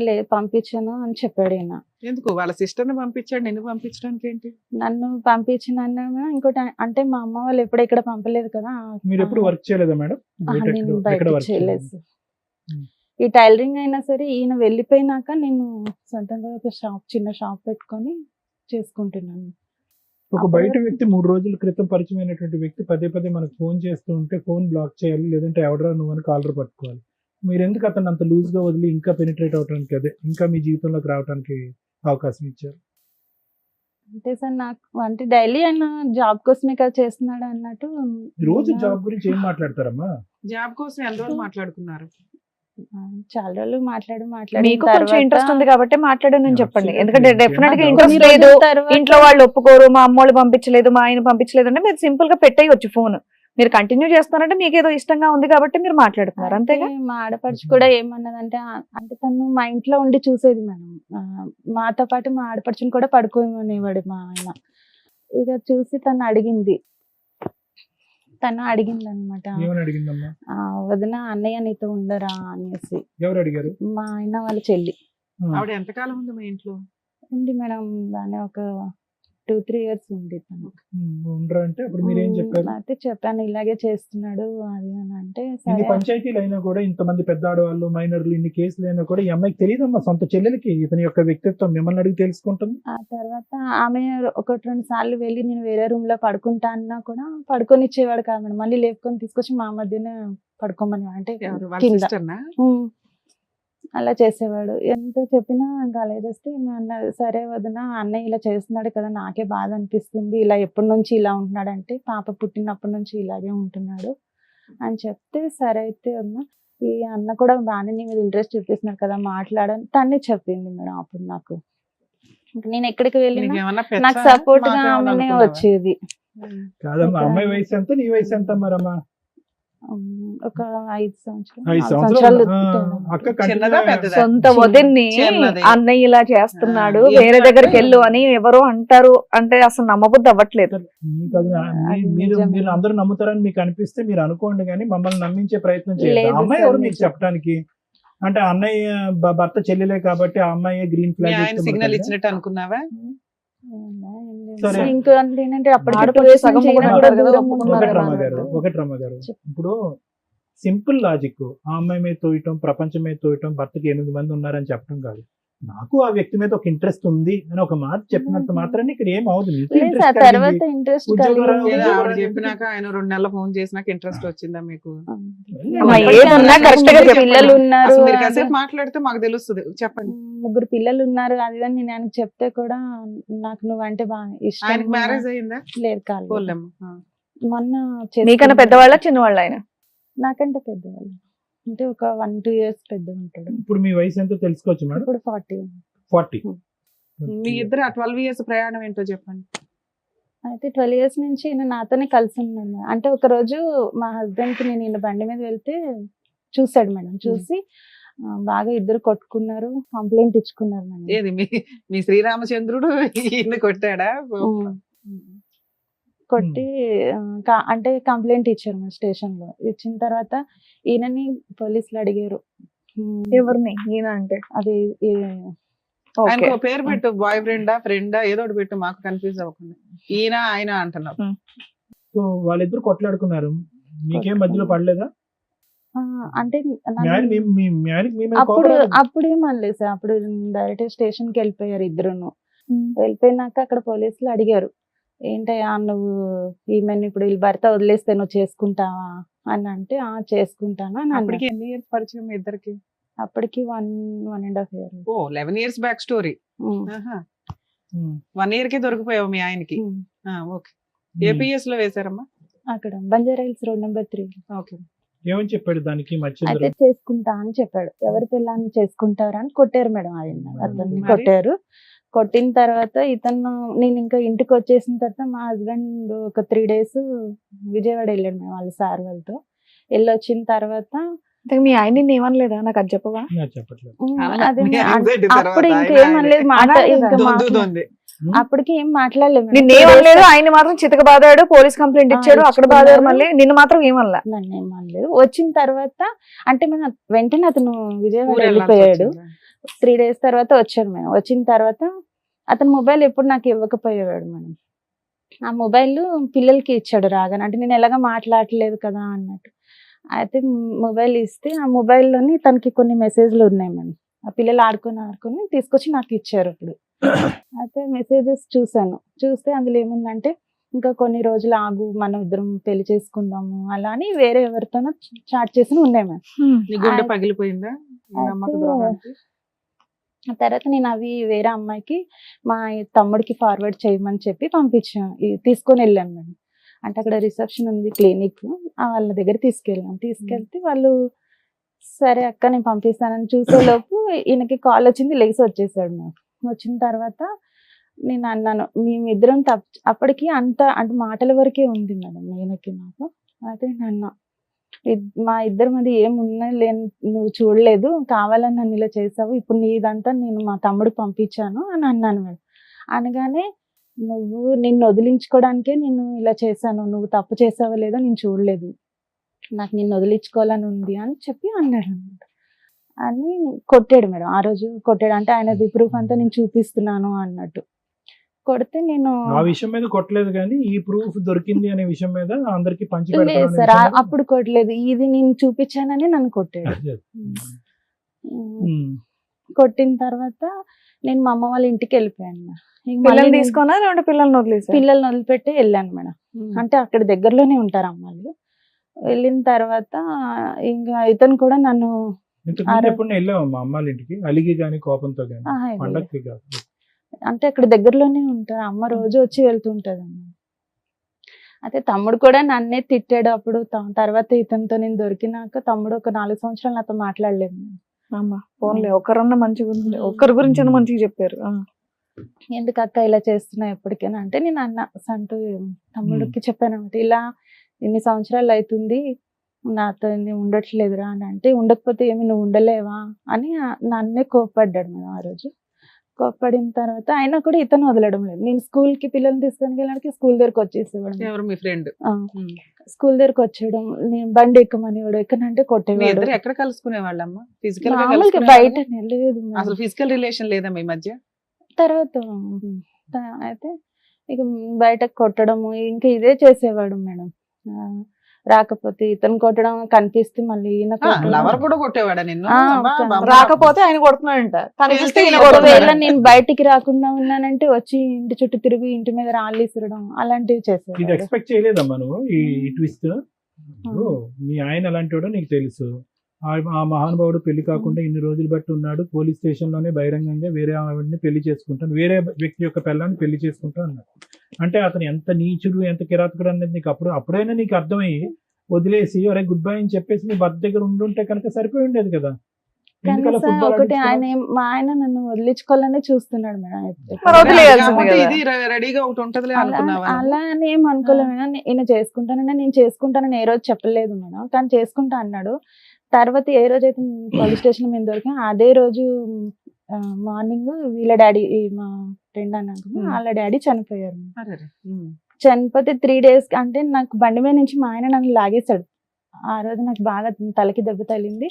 లేదు పంపించాను అని చెప్పాడు ఈయన. ఎందుకు వాళ్ళ సిస్టర్ ని పంపించాడు, నిన్ను పంపించడానికి ఏంటి? నన్ను పంపించిన ఇంకోటి అంటే మా అమ్మ వాళ్ళు ఎప్పుడు ఇక్కడ పంపలేదు కదా. మీరు ఎప్పుడు వర్క్ చేయలేదా మేడం? నేను బయట చేయలేదు. ఈ టైలరింగ్ అయినా సరే ఈయన వెళ్ళిపోయినాక నేను సొంతంగా ఒక చిన్న షాప్ పెట్టుకొని చేసుకుంటున్నాను. ఒక బయట వ్యక్తి 3 రోజుల క్రితం పరిచయం అయినటువంటి వ్యక్తి పదే పదే మనకు ఫోన్ చేస్తూ ఉంటే ఫోన్ బ్లాక్ చేయాలి, లేదంటే ఎవడరా నువ్వు అని కాలర్ పట్టుకోవాలి. మీరు ఎందుకు అతను అంత లూజ్ గా వదిలి ఇంకా పెనిట్రేట్ అవడానికి, అదే ఇంకా మీ జీవితంలోకి రావడానికి అవకాశం ఇచ్చారు? అంటే సార్ నాకు అంటే డైలీ ఆయన జాబ్ కోసమే కదా చేస్తున్నాడు అన్నట్టు. రోజు జాబ్ గురించి ఏం మాట్లాడతారమ్మా? జాబ్ కోసం ఎన్ని రోజులు మాట్లాడుకున్నారు? చాలా రోజులు మాట్లాడి మీకు కొంచెం ఇంట్రెస్ట్ ఉంది కాబట్టి మాట్లాడని చెప్పండి. Absolutely. ఎందుకంటే డెఫినెట్ గా కొన్ని ఇంట్రెస్ట్ రోజుల లేదు, తర్వాత- ఇంట్లో వాళ్ళు ఒప్పుకోరు, మా అమ్మ వాళ్ళు పంపించలేదు, మా ఆయన పంపించలేదు అంటే మీరు సింపుల్ గా పెట్టేయచ్చు ఫోన్. మీరు కంటిన్యూ చేస్తున్నారంటే మీకు ఏదో ఇష్టంగా ఉంది కాబట్టి మీరు మాట్లాడుతున్నారు, అంతేగా? అయితే మా ఆడపడుచు కూడా ఏమన్నదంటే అంటే తను మా ఇంట్లో ఉండి చూసేది మేడం. మాతో పాటు మా ఆడపడుచుని కూడా పడుకోమనేవాడు మా ఆయన. ఇక చూసి తను అడిగింది అనమాట, ఏమని అడిగిందమ్మా? వదిన అన్నయ్య నీతో ఉండరా అనేసి. ఎవరు అడిగారు? మా ఆయన వాళ్ళ చెల్లి ఆవిడ ఎంతకాలం ఉంది మీ ఇంట్లో? ఉంది మేడం, బాగానే ఒక 2-3 years ఉంది తను. ఉండరా అంటే అప్పుడు మీరేం చెప్పారు? అయితే చెప్పాను ఇలాగే చేస్తున్నాడు అది అని అంటే ఇన్ని సరే. పంచాయతీలు అయినా కూడా, ఇంతమంది పెద్ద ఆడవాళ్ళు మైనర్లు ఇన్ని కేసులు అయినా కూడా ఈ అమ్మాయికి తెలియదమ్మా, సొంత చెల్లెలకి ఇతని యొక్క వ్యక్తిత్వం మిమ్మల్ని అడిగి తెలుసుకుంటుంది. ఆ తర్వాత ఆమె 1-2 సార్లు వెళ్ళి నేను వేరే రూమ్ లో పడుకుంటా అన్నా కూడా పడుకొని ఇచ్చేవాడు కాదు మేడం. మళ్ళీ లేపుకొని తీసుకొచ్చి మా మధ్యనే పడుకోమని అంటే ఎవరు? వాళ్ళ కింద. సిస్టర్నా? అలా చేసేవాడు. ఎంత చెప్పినా ఇంకా అలా చేస్తే ఈమె అన్నది, సరే వదిన అన్నయ్య ఇలా చేస్తున్నాడు కదా, నాకే బాధ అనిపిస్తుంది, ఇలా ఎప్పటి నుంచి ఇలా ఉంటున్నాడు అంటే పాప పుట్టినప్పటి నుంచి ఇలాగే ఉంటున్నాడు అని చెప్తే, సరే అయితే వదిన ఈ అన్న కూడా బాగానే నీ మీద ఇంట్రెస్ట్ చూపిస్తున్నాడు కదా మాట్లాడని తనే చెప్పింది మేడం. అప్పుడు నాకు ఇంక నేను ఎక్కడికి వెళ్ళినా నీకేమన్నా నాకు పెచ్చా? సపోర్ట్ గా మాకేమన్నా ఆమెనే అనుకున్నావా? వచ్చేది. కాదమ్మా, అమ్మాయి వయసు ఎంత, నీ వయసు ఎంత మరమ్మా? ఒక 5 సంవత్సరాలు 5 4 సంవత్సరాలు. సంవత్సరాలు తేడా. అక్క చిన్నదా కంటిన్యూ పెద్దదా? సొంత వదిన్ని చిన్నది. అన్నయ్య ఇలా చేస్తున్నాడు, ఆ, వేరే ఎందుకంటే- దగ్గరికి వెళ్ళు అని ఎవరో అంటారు అంటే అసలు నమ్మబుద్ధి అవ్వట్లేదు. మీకు అది అది మీరు నిజమే. మీరు అందరూ నమ్ముతారని మీకు అనిపిస్తే మీరు అనుకోండి, కానీ మమ్మల్ని నమ్మించే ప్రయత్నం చేయండి. లేదు అమ్మాయి సార్, ఎవరు మీకు నిజం. చెప్పడానికి? అంటే అన్నయ్య భర్త చెల్లెలే కాబట్టి ఆ అమ్మాయి గ్రీన్ మీ ఫ్లాగ్ ఆయన సిగ్నల్ ఇచ్చినట్టు అనుకున్నావా? సరే. ఇంకా ఏంటంటే అప్పటికి ఆడపడుచు 2 years సగం నుంచి ఈయన ఉన్నారు కూడా కదా, దూరం ఒప్పుకున్నారు ఉన్నాడు కదా అన్నట్టు. అన్నట్టు. ఒకటి రమ్మగారు, చెప్పు. ఇప్పుడు సింపుల్ లాజిక్ ఆ అమ్మాయి మీద తోయటం, ప్రపంచం మీద తోయటం, భర్తకి 8 మంది ఉన్నారని చెప్పడం కాదు. నాకు ఆ వ్యక్తి మీద ఒక ఇంట్రెస్ట్ ఉంది అని ఒక మాట చెప్పినంత మాత్రాన్ని ఇక్కడ ఏం అవదు. మీకు లేదు interest సార్, కలిగింది. తర్వాత ఇంట్రెస్ట్ ఉద్యోగ కలిగింది. ఏదో ఆవిడ ఉద్యోగం చెప్పినాక ఆయన 2 నెలల ఫోన్ చేసినాక ఇంట్రెస్ట్ వచ్చిందా మీకు? అమ్మా, ఎప్పటికీ ఏదున్నా అసలు correct గా ముగ్గురు చెప్పండి. పిల్లలు ఉన్నారు అసలు మీరు అది. కాసేపు మాట్లాడితే మాకు తెలుస్తుంది. చెప్పండి. 3 పిల్లలు ఉన్నారు అది అని నేను ఆయనకు చెప్తే కూడా నాకు నువ్వంటే బాగా ఇష్టం. ఆయనకి మ్యారేజ్ అయిందా? లేదు కాలేదు. పోలేమ్మా. మొన్న నీకన్నా చేసుకున్నాడు. పెద్దవాళ్ళ చిన్నవాళ్ళ ఆయన? నాకంటే పెద్దవాళ్ళు అంటే ఒక 1-2 years పెద్ద ఉంటాడు. ఇప్పుడు మీ వయసు ఎంతో తెలుసుకోవచ్చు మేడం? ఇప్పుడు 40. 40. మీ ఇద్దరు ఆ 12 years ప్రయాణం ఏంటో చెప్పండి. అయితే 12 years నుంచి ఈయన నాతోనే కలిసి ఉన్నాను. అంటే ఒక రోజు మా హస్బెండ్ కి నేను ఈయన బండి మీద వెళ్తే చూసాడు మేడం. చూసి బాగా ఇద్దరు కొట్టుకున్నారు, కంప్లైంట్ ఇచ్చుకున్నారు మేడం. ఏది మీ శ్రీరామచంద్రుడు ఈయన్ని కొట్టాడా? కొట్టి అంటే కంప్లైంట్ ఇచ్చారు మా స్టేషన్ లో. ఇచ్చిన తర్వాత ఈయనని పోలీసులు అడిగారు. ఎవరిని? ఈయన అంటే అది ఓకే. ఆయనకు ఒక పేరు పెట్టు, బాయ్ ఫ్రెండా ఫ్రెండా ఏదో ఒకటి పెట్టు, మాకు కన్ఫ్యూజ్ అవ్వకుండా. ఈయన ఆయన అంటున్నావు. సో వాళ్ళిద్దరు కొట్లాడుకున్నారు, మీకేం మధ్యలో పడలేదా? అంటే మీ ఆయన మీ ఆయనకి మీ మీద అప్పుడు కోపం రాలేదా? అప్పుడు ఏమనలేదు సార్. అప్పుడు డైరెక్ట్ స్టేషన్ కి వెళ్ళిపోయారు ఇద్దరును. వెళ్ళిపోయినాక అక్కడ పోలీసులు అడిగారు, ఏంటయ్యా నువ్వు ఈమెను ఇప్పుడు వీళ్ళ భర్త వదిలేస్తే నువ్వు చేసుకుంటావా అని అంటే, చేసుకుంటాను అని అప్పటికి అన్నాడు. ఎన్ని ఇయర్స్ పరిచయం మీ ఇద్దరికి? అప్పటికి 1.5 years. ఓ 11 years బ్యాక్ స్టోరీ. ఉమ్. 1 year కి దొరికిపోయావు మీ ఆయనకి. ఓకే. ఏపీఎస్ లో వేశారమ్మా? అక్కడ Banjara hills road number 3. Okay. ఏమని చెప్పాడు దానికి మధ్య అయితే చేసుకుంటా అని చెప్పాడు. ఎవరి పిల్లని చేసుకుంటారా అని కొట్టారు మేడం ఆయన, అతన్ని మరి? కొట్టారు. కొట్టిన తర్వాత ఇతను, నేను ఇంకా ఇంటికి వచ్చేసిన తర్వాత మా హస్బెండ్ ఒక 3 days విజయవాడ వెళ్ళాడు మేడం వాళ్ళ సార్ వాళ్ళతో. వెళ్ళొచ్చిన తర్వాత అంటే మీ ఆయన నిన్ను ఏమనలేదా? నాకు అది చెప్పవా? నాకు చెప్పట్లేదు. అదే మీ మే- anxiety అప్పుడు తర్వాత ఇంకేమనలేదు, అనాలి కదా. ఇంకా దొంది. అప్పటికి ఏం మాట్లాడలేదు మేడం. నిన్నేమనలేదు, ఆయన మాత్రం చితక బాదాడు, పోలీస్ కంప్లైంట్ ఇచ్చాడు, అక్కడ ఇచ్చుకున్నారు. బాదాడు, మళ్ళీ నిన్ను మాత్రం ఏమనలా. నన్ను ఏం అనలేదు. వచ్చిన తర్వాత అంటే మన వెంటనే అతను విజయవాడ ఊరు వెళ్ళాల్సి వెళ్ళిపోయాడు. వచ్చిందా? 3 days తర్వాత వచ్చాడు మేడం. వచ్చిన తర్వాత అతను మొబైల్ ఎప్పుడు నాకు ఇవ్వకపోయేవాడు మేడం. ఆ మొబైల్ పిల్లలకి ఇచ్చాడు రాగానే, అంటే నేను ఎలాగ మాట్లాడలేదు కదా అన్నట్టు. అయితే మొబైల్ ఇస్తే ఆ మొబైల్లోని తనకి కొన్ని మెసేజ్లు ఉన్నాయి మేడం. ఆ పిల్లలు ఆడుకొని తీసుకొచ్చి నాకు ఇచ్చారు అప్పుడు. అయితే మెసేజెస్ చూసాను. చూస్తే అందులో ఏముందంటే, ఇంకా కొన్ని రోజులు ఆగు, మనం ఇద్దరం పెళ్లి చేసుకుందాము అలా అని వేరే ఎవరితోనో చాట్ చేసి ఉన్నాయి మేడం. నీ గుండె పగిలిపోయిందా ఈ నమ్మక అయితే ద్రోహానికి? ఆ తర్వాత నేను అవి వేరే అమ్మాయికి మా తమ్ముడికి ఫార్వర్డ్ చేయమని చెప్పి పంపించాను, తీసుకొని వెళ్ళాను మేడం. అంటే అక్కడ రిసెప్షన్ ఉంది క్లినిక్, వాళ్ళ దగ్గర తీసుకెళ్తే వాళ్ళు సరే అక్క నేను పంపిస్తానని చూసేలోపు ఈయనకి కాల్ వచ్చింది, లేచి వచ్చేసాడు మేడం. వచ్చిన తర్వాత నేను అన్నాను, మేమిద్దరం అప్పటికి అంత అంటే మాటల వరకే ఉంది మేడం ఈయనకి నాకు. అయితే నేను మా ఇద్దరి మధ్య ఏమున్నా లేని నువ్వు చూడలేదు, కావాలని నన్ను ఇలా చేసావు, ఇప్పుడు నీదంతా నేను మా తమ్ముడికి పంపించాను అని అన్నాను మేడం. అనగానే నువ్వు నిన్ను వదిలించుకోవడానికే నేను ఇలా చేశాను, నువ్వు తప్పు చేసావో లేదో నేను చూడలేదు, నాకు నిన్ను వదిలించుకోవాలని ఉంది అని చెప్పి అన్నాడు అనమాట. అని కొట్టాడు మేడం. ఆ రోజు కొట్టాడు, అంటే ఆయనది ప్రూఫ్ అంతా నేను చూపిస్తున్నాను అన్నట్టు. కొడితే నేను ఆ విషయం మీద కొట్టలేదు కానీ ఈ ప్రూఫ్ దొరికింది అనే విషయం మీద అందరికి పంచి లేదు పెడతాను సార్, అప్పుడు కొట్టలేదు, ఇది నేను చూపించానని నన్ను కొట్టాడు. కొట్టిన తర్వాత నేను మా అమ్మ వాళ్ళ ఇంటికి వెళ్ళిపోయాను మేడం. ఇంక మళ్ళీ పిల్లల్ని నేను తీసుకున్నా లేదంటే పిల్లల్ని వదిలేసా? పిల్లల్ని వదిలిపెట్టి వెళ్ళాను మేడం. అంటే అక్కడ దగ్గరలోనే ఉంటారు అమ్మాయిలు. వెళ్ళిన తర్వాత ఇంకా ఇతను కూడా నన్ను ఇంతకుముందు ఎప్పుడు వెళ్ళావు మా అమ్మాళ్ళ ఇంటికి అలిగి గాని కోపంతో గాని? ఆహా, పండక్కి కాదు. అంటే అక్కడ దగ్గరలోనే ఉంటారు, అమ్మ రోజు వచ్చి వెళ్తుంటది అమ్మ. అయితే తమ్ముడు కూడా నన్నే తిట్టాడు అప్పుడు. తర్వాత ఇతనితో నేను దొరికినాక తమ్ముడు ఒక 4 సంవత్సరాలు నాతో మాట్లాడలేదు మేడం. అమ్మా ఫోన్లే, ఒక్కరన్నా మంచిగా ఉంది, ఒక్కరి గురించి అన్న మంచిగా చెప్పారు. ఎందుకు అక్క ఇలా చేస్తున్నా ఎప్పటికైనా అంటే, నేను అన్న సంటూ తమ్ముడికి చెప్పాను అనమాట, ఇలా ఇన్ని సంవత్సరాలు అవుతుంది నాతో ఉండట్లేదురా అని. అంటే ఉండకపోతే ఏమి నువ్వు ఉండలేవా అని నన్నే కోప్పడ్డాడు మేడం ఆ రోజు. కోప్పడిన తర్వాత అయినా కూడా ఇతను వదలడం లేదు. నేను స్కూల్ కి పిల్లల్ని తీసుకొని వెళ్ళడానికి స్కూల్ దగ్గరకు వచ్చేసేవాడు. ఎవరు మీ ఫ్రెండ్? స్కూల్ దగ్గరకు వచ్చేయడం, నేను బండి ఎక్కమనేవాడు, ఎక్కనంటే మీ కొట్టేవాడు. ఇద్దరు ఎక్కడ కలుసుకునే వాళ్ళమ్మా? ఫిజికల్ గా మామూలుగా కలుసుకునేవాళ్ళా? బయట లేదు మేడం. అసలు ఫిజికల్ రిలేషన్ లేదా మీ మధ్య? తర్వాత అయితే ఇక బయట కొట్టడము ఇంకా ఇదే చేసేవాడు మేడం. రాకపోతే ఇతను కొట్టడం, కనిపిస్తే మళ్ళీ ఈయన కొట్టడం. లవర్ కూడా కొట్టేవాడా నిన్ను? ఆ, అమ్మా, ఒక- బామ్మ. రాకపోతే ఆయన కొడుతున్నాడంట, కనిపిస్తే ఈయన ఒకవేళ కొడుతున్నాడు. నేను బయటికి రాకుండా ఉన్నానంటే వచ్చి ఇంటి చుట్టూ తిరిగి ఇంటి మీద రాళ్ళు ఇసరడం అలాంటివి ఇది చేసేవాడు. ఎక్స్పెక్ట్ చేయలేదమ్మా నువ్వు ఈ ట్విస్ట్? మీ ఆయన అలాంటి వాడో నీకు తెలుసు. ఆ మహానుభావుడు పెళ్లి కాకుండా ఇన్ని రోజులు బట్టి ఉన్నాడు, పోలీస్ స్టేషన్ లోనే బహిరంగంగా వేరే ఆవిడని పెళ్లి చేసుకుంటాను, వేరే వ్యక్తి యొక్క పిల్లాన్ని పెళ్లి చేసుకుంటా అన్నాడు. అంటే అతను ఎంత నీచుడు, ఎంత కిరాతకుడు అనేది నీకు అప్పుడైనా నీకు అర్థమయ్యి వదిలేసి అరే గుడ్ బై అని చెప్పేసి మీ భర్త దగ్గర ఉండుంటే కనుక సరిపోయి ఉండేది కదా. ఎందుకలా కనీసం ఫుట్బాల్ ఒకటి ఆడించుకున్నావు? మా ఆయన నన్ను వదిలించుకోవాలనే చూస్తున్నాడు మేడం. మరి వదిలేయాల్సింది కాకపోతే కదా. ఇది రెడీగా ఒకటి ఉంటదిలే అనుకున్నావా? అలా అని ఏం అనుకోలేదు మేడం. ఈయన చేసుకుంటానని నేను చేసుకుంటానని ఏ రోజు చెప్పలేదు మేడం, కానీ చేసుకుంటా అన్నాడు. తర్వాత ఏ రోజు అయితే పోలీస్ స్టేషన్ మీద దొరికా అదే రోజు మార్నింగ్ వీళ్ళ డాడీ, మా ఫ్రెండ్ అన్నాక వాళ్ళ డాడీ చనిపోయారు. అరెరే. చనిపోతే 3 days అంటే నాకు బండి మీద నుంచి మా ఆయన నన్ను లాగేశాడు. ఆ రోజు నాకు బాగా తలకి దెబ్బ తగిలింది.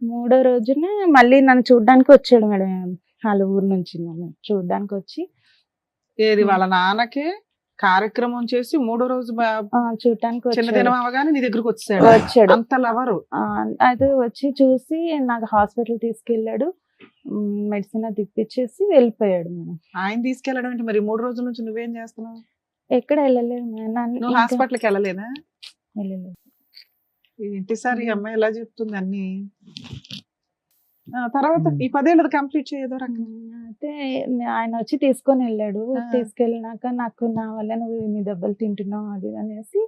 3వ రోజునే మళ్ళీ నన్ను చూడడానికి వచ్చాడు మేడం, వాళ్ళ ఊరు నుంచి నన్ను చూడడానికి వచ్చి. ఏది వాళ్ళ నాన్నకి కార్యక్రమం చేసి 3వ రోజు చూడటానికి చిన్నదినం అవగానే నీ దగ్గరకు వచ్చాడు. వచ్చాడు. అంత లవరు. అయితే వచ్చి చూసి నాకు హాస్పిటల్ తీసుకెళ్ళాడు, మెడిసిన్ తిప్పించేసి వెళ్ళిపోయాడు మేడం. ఆయన తీసుకెళ్ళడం అంటే మరి 3 రోజుల నుంచి నువ్వేం చేస్తున్నావు? ఎక్కడ వెళ్ళలేదు మేడం. నువ్వు హాస్పిటల్కి వెళ్ళలేదా? వెళ్ళలేదు. ఏంటి సార్ ఈ అమ్మాయి ఎలా చెప్తుంది అన్ని? తర్వాత ఈ 10 ఏళ్ళది కంప్లీట్ చేయదో రకంగా. అయితే ఆయన వచ్చి తీసుకొని వెళ్ళాడు. ఆ. తీసుకెళ్ళినాక నాకు నా వల్ల నువ్వు ఇన్ని దెబ్బలు తింటున్నావు అది ఇది అనేసి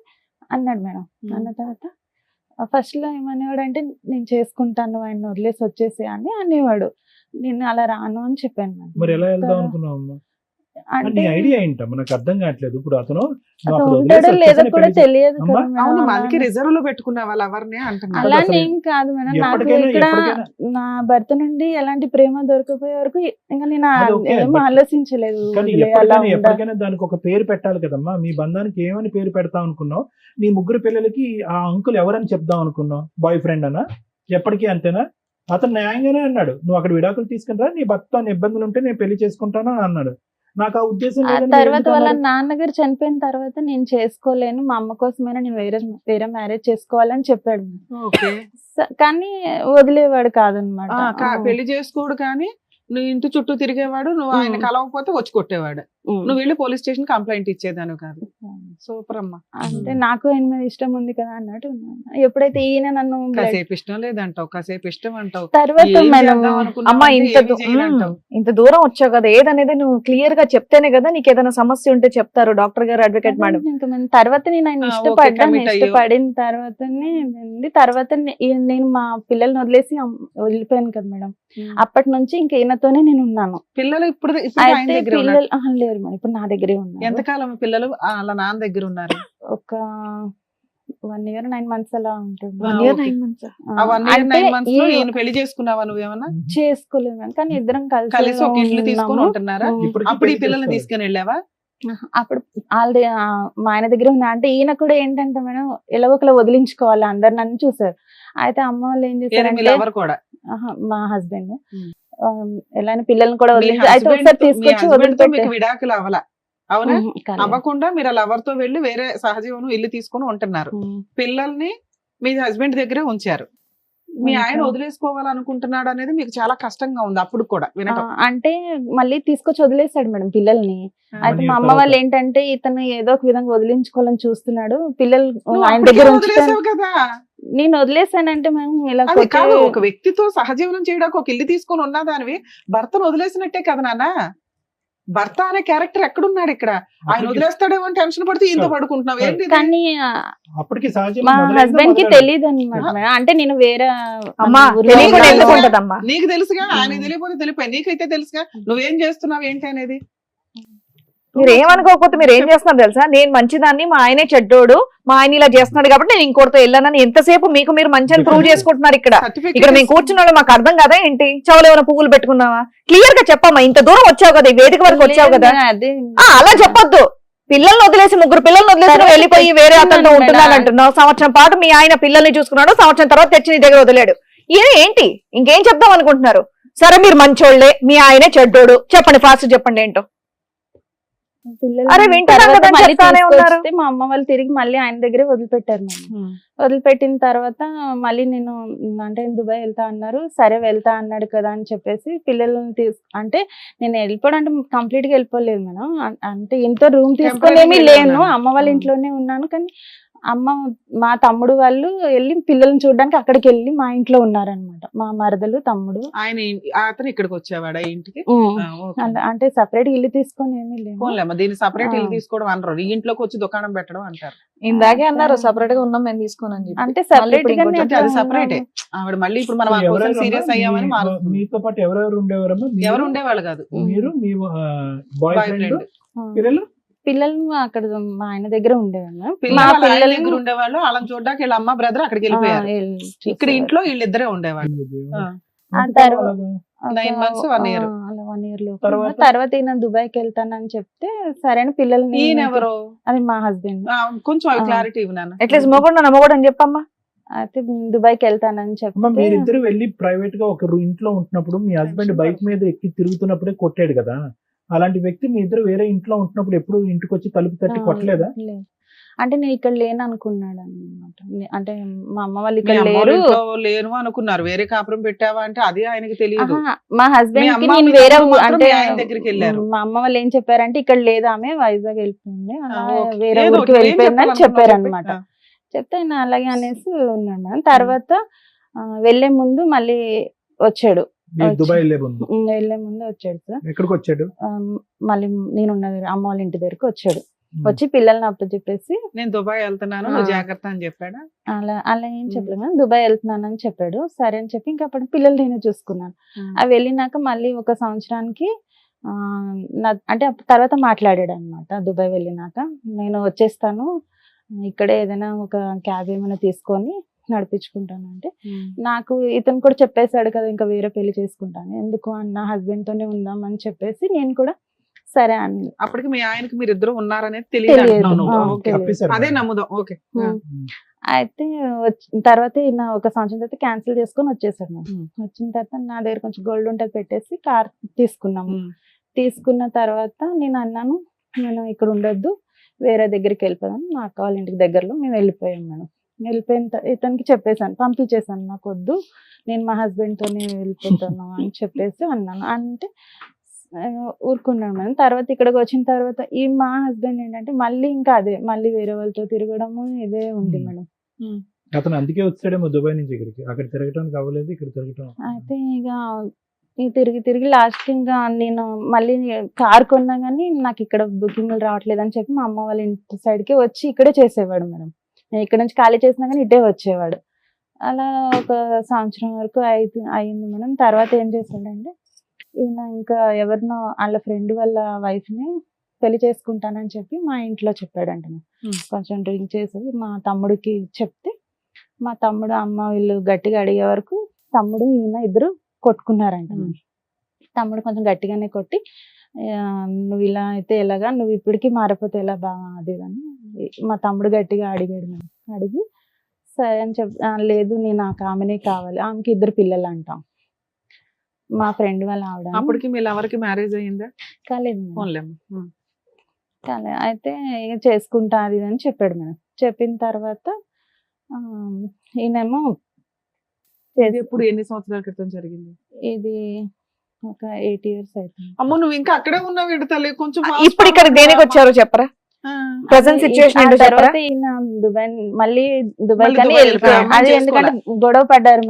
అన్నాడు మేడం. అన్న తర్వాత ఫస్ట్ లో ఏమనేవాడు అంటే నేను చేసుకుంటాను ఆయన వదిలేసి వచ్చేసి అని అనేవాడు. నేను అలా రాను అని చెప్పాను మేడం. మరి ఎలా వెళ్దాం అనుకున్నావు అమ్మా? అంటే నీ ఐడియా ఏంటమ్మా? నాకు అర్థం కావట్లేదు. ఇప్పుడు అతను నువ్వు అతను అక్కడ ఉంటాడో వదిలేసి లేదో వచ్చేసానే కూడా పెళ్లి తెలియదు అమ్మా, కదా అవును, మేడం. మనకి రిజర్వ్ లో పెట్టుకున్న వాళ్ళు ఎవరిని అంటున్నారు. అలా అలానే ఏం కాదు మేడం. నాకు ఎప్పటికైనా ఇక్కడ ఎప్పటికైనా నా భర్త నుండి ఎలాంటి ప్రేమ దొరకపోయే వరకు ఇంకా నేను అది ఓకే, ఏం but ఆలోచించలేదు. కానీ వదిలేయాలా ఉందా? ఎప్పటికైనా దానికి ఒక పేరు పెట్టాలి కదమ్మా. మీ బంధానికి ఏమని పేరు పెడతాం అనుకున్నావు? నీ ముగ్గురు పిల్లలకి ఆ అంకుల్ ఎవరని చెప్దాం అనుకున్నావు? బాయ్ ఫ్రెండ్ అనా? ఎప్పటికీ అంతేనా? అతను న్యాయంగానే అన్నాడు, నువ్వు అక్కడ విడాకులు తీసుకుని నీ భర్త ఇబ్బందులు ఉంటే నేను పెళ్లి చేసుకుంటాను అని అన్నాడు. నాకు ఆ ఉద్దేశం ఆ లేదని తర్వాత ఎందుకు వాళ్ళ అన్నారు? నాన్నగారు చనిపోయిన తర్వాత నేను చేసుకోలేను, మా అమ్మ కోసమైనా నేను వేరే మ్యారేజ్ చేసుకోవాలని చెప్పాడు. ఓకే. కానీ వదిలేవాడు కాదనమాట. పెళ్లి చేసుకోడు కానీ నువ్వు ఇంటి చుట్టూ తిరిగేవాడు, నువ్వు ఆయన కలవకపోతే వచ్చి కొట్టేవాడు, నువ్వు వెళ్ళి పోలీస్ స్టేషన్ కంప్లైంట్ ఇచ్చేదాను కాదు. సూపర్ అమ్మా. అంటే నాకు ఆయన మీద ఇష్టం ఉంది కదా అన్నట్టు ఉన్నాను. ఎప్పుడైతే ఈయన నన్ను కాసేపు ఇష్టం లేదంటావు, కాసేపు ఇష్టం అంటావు, తర్వాత ఏం మేడం చేద్దాం అనుకున్నావు అమ్మా అంటే ఇంత ఏమీ చేయనంటావు. ఇంత దూరం వచ్చావు కదా, ఏదనేది నువ్వు క్లియర్ గా చెప్తేనే కదా నీకు ఏదైనా సమస్య ఉంటే చెప్తారు డాక్టర్ గారు, అడ్వకేట్ మేడం. తర్వాత నేను ఆయన ఓకే, ఇష్టపడ్డాను. commit అయ్యావు. ఇష్టపడిన తర్వాతనే తర్వాత నేను మా పిల్లల్ని వదిలేసి వెళ్ళిపోయాను కదా మేడం. అప్పటి నుంచి ఇంక ఈయనతోనే నేను ఉన్నాను. పిల్లలు ఇప్పుడు ఆయన అయితే దగ్గర పిల్లలు లేరు మేడం, ఇప్పుడు నా దగ్గరే ఉన్నారు. ఎంతకాలం పిల్లలు వాళ్ళ నాన్న దగ్గర ఉన్నారు? ఒక 1 year 9 months అలా ఉంటుంది. 1 year ఓకే. 9 months. ఆ 1 year అంటే 9 months లో ఈ- ఈయన పెళ్లి చేసుకున్నావా నువ్వేమన్నా? చేసుకోలేదు మేడం, కానీ ఇద్దరం కలిసి ఒక ఇల్లు తీసుకొని ఉంటున్నారా? ఇప్పటికీ అప్పుడు ఈ పెళ్లి పిల్లల్ని చేస్తారు. తీసుకొని వెళ్ళావా? అప్పుడు ఆల్రెడీ మా ఆయన దగ్గర ఉన్నా. అంటే ఈయన కూడా ఏంటంటే మేడం ఎలాగో ఒకలా వదిలించుకోవాలి, అందరు నన్ను చూసారు. అయితే అమ్మ వాళ్ళు ఏం ఏది మీ చేశారంటే లవర్ కూడా? మా హస్బెండ్ ఉమ్. ఎలా పిల్లల్ని కూడా మీ వదిలించి అయితే husband ఒకసారి తో- మీ తీసుకొచ్చి husband తో వదిలిపెట్టే మీకు విడాకులు అవ్వలా, అవునా? అవ్వకుండా మీరు లవర్ తో వెళ్ళి వేరే సహజీవనం ఇల్లు తీసుకొని ఉంటున్నారు. పిల్లల్ని మీ హస్బెండ్ దగ్గరే ఉంచారు. మీ ఆయన వదిలేసుకోవాలనుకుంటున్నాడు అనేది మీకు చాలా కష్టంగా ఉంది అప్పుడు కూడా వినటం. అంటే మళ్ళీ తీసుకొచ్చి వదిలేసాడు మేడం పిల్లల్ని. అయితే మా అమ్మ తర్వాత. వాళ్ళు ఏంటంటే ఇతను ఏదో ఒక విధంగా వదిలించుకోవాలని చూస్తున్నాడు, పిల్లలు నువ్వు ఆయన అప్పటికే దగ్గర వదిలేసావు ఉంచుతాను. కదా. నేను వదిలేసానంటే మేము ఇలా అది కొట్టే- కాదు, ఒక వ్యక్తితో సహజీవనం చేయడానికి ఒక ఇల్లు తీసుకొని ఉన్నదానివి భర్తను వదిలేసినట్టే కదా నాన్న. భర్త అనే క్యారెక్టర్ ఎక్కడున్నాడు ఇక్కడ? ఆయన అప్పటికి- వదిలేస్తాడేమో అని టెన్షన్ పడుతూ ఇంత పడుకుంటున్నావు ఏంటి ఇది? కానీ అప్పటికి సహజంగా మా మొదలైందా హస్బెండ్ కి మొదలైందా? తెలియదు అనమాట. అంటే నేను వేరే అమ్మా ఊర్లో తెలియకుండా ఉన్నాను. ఎందుకు ఉంటదమ్మా? నీకు తెలుసుగా, ఆయన తెలియకపోతే తెలిపాయి, నీకైతే తెలుసుగా నువ్వేం చేస్తున్నావు ఏంటి అనేది. మీరు ఏమనుకోకపోతే మీరు ఏం చేస్తున్నారు తెలుసా? నేను మంచిదాన్ని, మా ఆయనే చెడ్డోడు, మా ఆయన ఇలా చేస్తున్నాడు కాబట్టి నేను ఇంకోటితో వెళ్ళానని ఎంతసేపు మీకు మీరు మంచిని ప్రూవ్ చేసుకుంటున్నారు ఇక్కడ. ఇక్కడ మేము కూర్చున్న వాళ్ళు మాకు అర్థం కదా ఏంటి? చెవులు ఏమైనా పువ్వులు పెట్టుకున్నావా? క్లియర్ గా చెప్పమ్మా. ఇంత దూరం వచ్చావు కదా, ఈ వేదిక వరకు వచ్చావు కదా, అదే అలా చెప్పొద్దు. పిల్లల్ని వదిలేసి, ముగ్గురు పిల్లల్ని వదిలేసి నువ్వు వెళ్ళిపోయి వేరే అతనితో ఉంటున్నాను అంటున్నావు. సంవత్సరం పాటు మీ ఆయన పిల్లల్ని చూసుకున్నాడు, సంవత్సరం తర్వాత తెచ్చి నీ దగ్గర వదిలేడు. ఇది ఏంటి? ఇంకేం చెప్దాం అనుకుంటున్నారు? సరే మీరు మంచోళ్లే, మీ ఆయనే చెడ్డోడు, చెప్పండి ఫాస్ట్ చెప్పండి ఏంటో. పిల్లలు అరే వింటున్నాం తర్వాత కదా, మళ్ళీ చెప్తానే ఉన్నారు. తీసుకొస్తే మా అమ్మ వాళ్ళు తిరిగి మళ్ళీ ఆయన దగ్గరే వదిలిపెట్టారు మేడం. వదిలిపెట్టిన తర్వాత మళ్ళీ నేను అంటే దుబాయ్ వెళ్తా అన్నారు, సరే వెళ్తా అన్నాడు కదా అని చెప్పేసి పిల్లల్ని అంటే నేను వెళ్ళిపోవడం అంటే కంప్లీట్ గా వెళ్ళిపోలేదు మేడం. అంటే ఇంట్లో రూమ్ తీసుకునేమి లేను, అమ్మ వాళ్ళ ఇంట్లోనే ఉన్నాను. కానీ అమ్మ మా తమ్ముడు వాళ్ళు వెళ్ళి పిల్లల్ని చూడడానికి అక్కడికి వెళ్ళి మా ఇంట్లో ఉన్నారనమాట, మా మరదలు తమ్ముడు. ఆయన అతను ఇక్కడికి వచ్చేవాడా ఇంటికి? అంటే సపరేట్ ఇల్లు తీసుకొని ఏమీ లేవు. పోన్లేమ్మా, దీన్ని సపరేట్ ఇల్లు తీసుకోవడం అనరు, ఈ ఇంట్లోకి వచ్చి దుకాణం పెట్టడం అంటారు. ఇందాకే అన్నారు సపరేట్ గా ఉన్నాం మేము తీసుకోనని చెప్పి. అంటే సపరేట్ ఇప్పుడు గానే ఇంకోటి అది సపరేటే. ఆవిడ మళ్ళీ ఇప్పుడు మనం ఎవరెవరు సీరియస్ అమ్మా? అయ్యామని మారుస్తుంది. మీతో పాటు ఎవరెవరు ఉండేవారమ్మా? ఎవరు ఉండేవాళ్ళు కాదు, మీరు, మీ బాయ్ బాయ్ ఫ్రెండ్, ఫ్రెండ్. పిల్లలు? పిల్లలు అక్కడ మా ఆయన దగ్గర ఉండేవాళ్ళు. మా పిల్లలు వాళ్ళ ఆయన పిల్లలు దగ్గర ఉండేవాళ్ళు, వాళ్ళని చూడడానికి వీళ్ళ అమ్మ బ్రదర్ అక్కడికి వెళ్ళిపోయారు. ఇక్కడ ఇంట్లో వీళ్ళిద్దరే ఉండేవాళ్ళు. ఆ తర్వాత 9 months 1 year. అలా 1 year లో తర్వాత? తర్వాత ఈయన దుబాయ్కి వెళ్తానని చెప్తే సరే అని పిల్లల్ని ఈయన ఎవరు? అది మా హస్బెండ్. కొంచెం అవి క్లారిటీ ఇవ్వు నాన్న. అట్లీస్ట్ మొగడు మొగడు అని చెప్పమ్మా. అయితే దుబాయ్కి వెళ్తానని అమ్మ చెప్తే మీరిద్దరు వెళ్ళి ప్రైవేట్ గా ఒక ఇంట్లో ఉంటున్నప్పుడు మీ హస్బెండ్ బైక్ మీద ఎక్కి తిరుగుతున్నప్పుడే కొట్టాడు కదా, అలాంటి వ్యక్తి మీ ఇద్దరు వేరే ఇంట్లో ఉంటున్నప్పుడు ఎప్పుడు ఇంటికి వచ్చి తలుపు తట్టి కొట్టలేదా? లేదు. అంటే నేను ఇక్కడ లేను అనుకున్నాడు అనమాట. అంటే మా అమ్మ వాళ్ళు మీ ఇక్కడ అమ్మ వాళ్ళ లేరు. ఇంట్లో లేను అనుకున్నారు, వేరే కాపురం పెట్టావా అంటే అది ఆయనకి తెలియదు. ఆహా, మా మీ హస్బెండ్ కి అమ్మ, నేను మీ వేరే తమ్ముడు మాత్రం అంటే మీ ఆయన దగ్గరికి వెళ్ళారు. మా అమ్మ వాళ్ళు ఏం చెప్పారంటే ఇక్కడ లేదు ఆమె వైజాగ్ వెళ్ళిపోయింది, అలా ఓకే. వేరే ఏదో ఊరికి ఒకటి, ఏం వెళ్ళిపోయిందని చెప్పారు అనమాట. చెప్పాలనుకున్నావు చెప్తే ఆయన అలాగే అనేసి ఉన్నాడు మేడం. తర్వాత వెళ్లే ముందు మళ్ళీ వచ్చాడు. మీరు దుబాయ్ వెళ్ళే ముందు వెళ్ళే ముందు వచ్చాడు సార్. ఎక్కడికి వచ్చాడు? మళ్ళీ నేను ఉన్న అమ్మ వాళ్ళ ఇంటి దగ్గరకు వచ్చాడు. వచ్చి పిల్లల్ని అప్పచెప్పేసి నేను దుబాయ్ వెళ్తున్నాను నువ్వు జాగ్రత్త అని చెప్పాడా? అలా ఏం చెప్పలేదు మేడం. దుబాయ్ వెళ్తున్నాను అని చెప్పాడు. సరే అని చెప్పి ఇంకా అప్పుడు పిల్లలు నేనే చూసుకున్నాను. అవి వెళ్ళినాక మళ్ళీ ఒక సంవత్సరానికి అంటే తర్వాత మాట్లాడాడు అనమాట. దుబాయ్ వెళ్ళినాక నేను వచ్చేస్తాను, ఇక్కడే ఏదైనా ఒక క్యాబ్ ఏమైనా తీసుకొని నడిపించుకుంటాను అంటే, నాకు ఇతను కూడా చెప్పేశాడు కదా ఇంకా వేరే పెళ్లి చేసుకుంటాను, ఎందుకు అన్న హస్బెండ్ తోనే ఉందాం అని చెప్పేసి నేను కూడా సరే అని. అప్పటికి మీ ఆయనకి మీరు ఇద్దరు ఉన్నారనేది తెలియదు. అదే నమ్ముదాం. ఓకే. అయితే తర్వాత ఈయన ఒక సంవత్సరం తర్వాత క్యాన్సిల్ చేసుకొని వచ్చేసాడు. వచ్చిన తర్వాత నా దగ్గర కొంచెం గోల్డ్ ఉంటే పెట్టేసి కార్ తీసుకున్నాము. తీసుకున్న తర్వాత నేను అన్నాను, నేను ఇక్కడ ఉండొద్దు, వేరే దగ్గరికి వెళ్ళిపోదాం, మా అక్క వాళ్ళ ఇంటికి దగ్గరలో మేము వెళ్ళిపోయాం మేడం. వెళ్ళిపోయిన ఇతనికి చెప్పేసాను, పంపించేసాను, నాకు వద్దు, నేను మా హస్బెండ్ తోనే వెళ్ళిపోతాను అని చెప్పేసి అన్నాను. అంటే ఊరుకున్నాను మేడం. తర్వాత ఇక్కడికి వచ్చిన తర్వాత ఈ మా హస్బెండ్ ఏంటంటే మళ్ళీ ఇంకా అదే మళ్ళీ వేరే వాళ్ళతో తిరగడము ఇదే ఉంది మేడం. అతను అందుకే వచ్చాడేమో దుబాయ్ నుంచి ఇక్కడికి, అక్కడ తిరగటానికి అవ్వలేదు, ఇక్కడ తిరగటం. అయితే ఇక తిరిగి లాస్ట్ ఇంకా నేను మళ్ళీ కార్ కొన్నా కానీ నాకు ఇక్కడ బుకింగ్లు రావట్లేదు అని చెప్పి మా అమ్మ వాళ్ళ ఇంటి సైడ్కి వచ్చి ఇక్కడే చేసేవాడు మేడం. నేను ఇక్కడ నుంచి ఖాళీ చేసినా కానీ ఇటే వచ్చేవాడు. అలా ఒక సంవత్సరం వరకు అయింది మేడం. తర్వాత ఏం చేశాడంటే ఈయన ఇంకా ఎవరినో వాళ్ళ ఫ్రెండ్ వాళ్ళ వైఫ్ని పెళ్లి చేసుకుంటానని చెప్పి మా ఇంట్లో చెప్పాడంట. కొంచెం డ్రింక్ చేసి మా తమ్ముడికి చెప్తే మా తమ్ముడు అమ్మ వీళ్ళు గట్టిగా అడిగే వరకు తమ్ముడు ఈయన ఇద్దరు కొట్టుకున్నారంట. తమ్ముడు కొంచెం గట్టిగానే కొట్టి, నువ్వు ఇలా అయితే ఎలాగా, నువ్వు ఇప్పటికీ మారిపోతే ఎలా బాగా అది అని మా తమ్ముడు గట్టిగా అడిగాడు మేడం. అడిగి సరే అని లేదు నేను నాకు ఆమెనే కావాలి, ఆమెకి ఇద్దరు పిల్లలు అంటాం, మా ఫ్రెండ్ వాళ్ళ ఆవిడ. అప్పటికి మీ ఎవరికి మ్యారేజ్ అయ్యిందా? కాలేదు. కాలేదు. అయితే చేసుకుంటా అది అని చెప్పాడు మేడం. చెప్పిన తర్వాత ఈయనేమో ఇప్పుడు ఎన్ని సంవత్సరాల క్రితం జరిగింది ఇది? ఒక 8 years అవుతుంది. అమ్మో నువ్వు ఇంకా అక్కడే ఉన్నావు విడతలే కొంచెం. ఇప్పుడు ఇక్కడ దేనికి వచ్చారో చెప్పరా? ప్రెసెంట్ సిచువేషన్ తర్వాత ఈయన మళ్ళీ దుబాయ్ కానీ వెళ్ళిపోయాం. అది ఎందుకంటే గొడవ పడ్డారు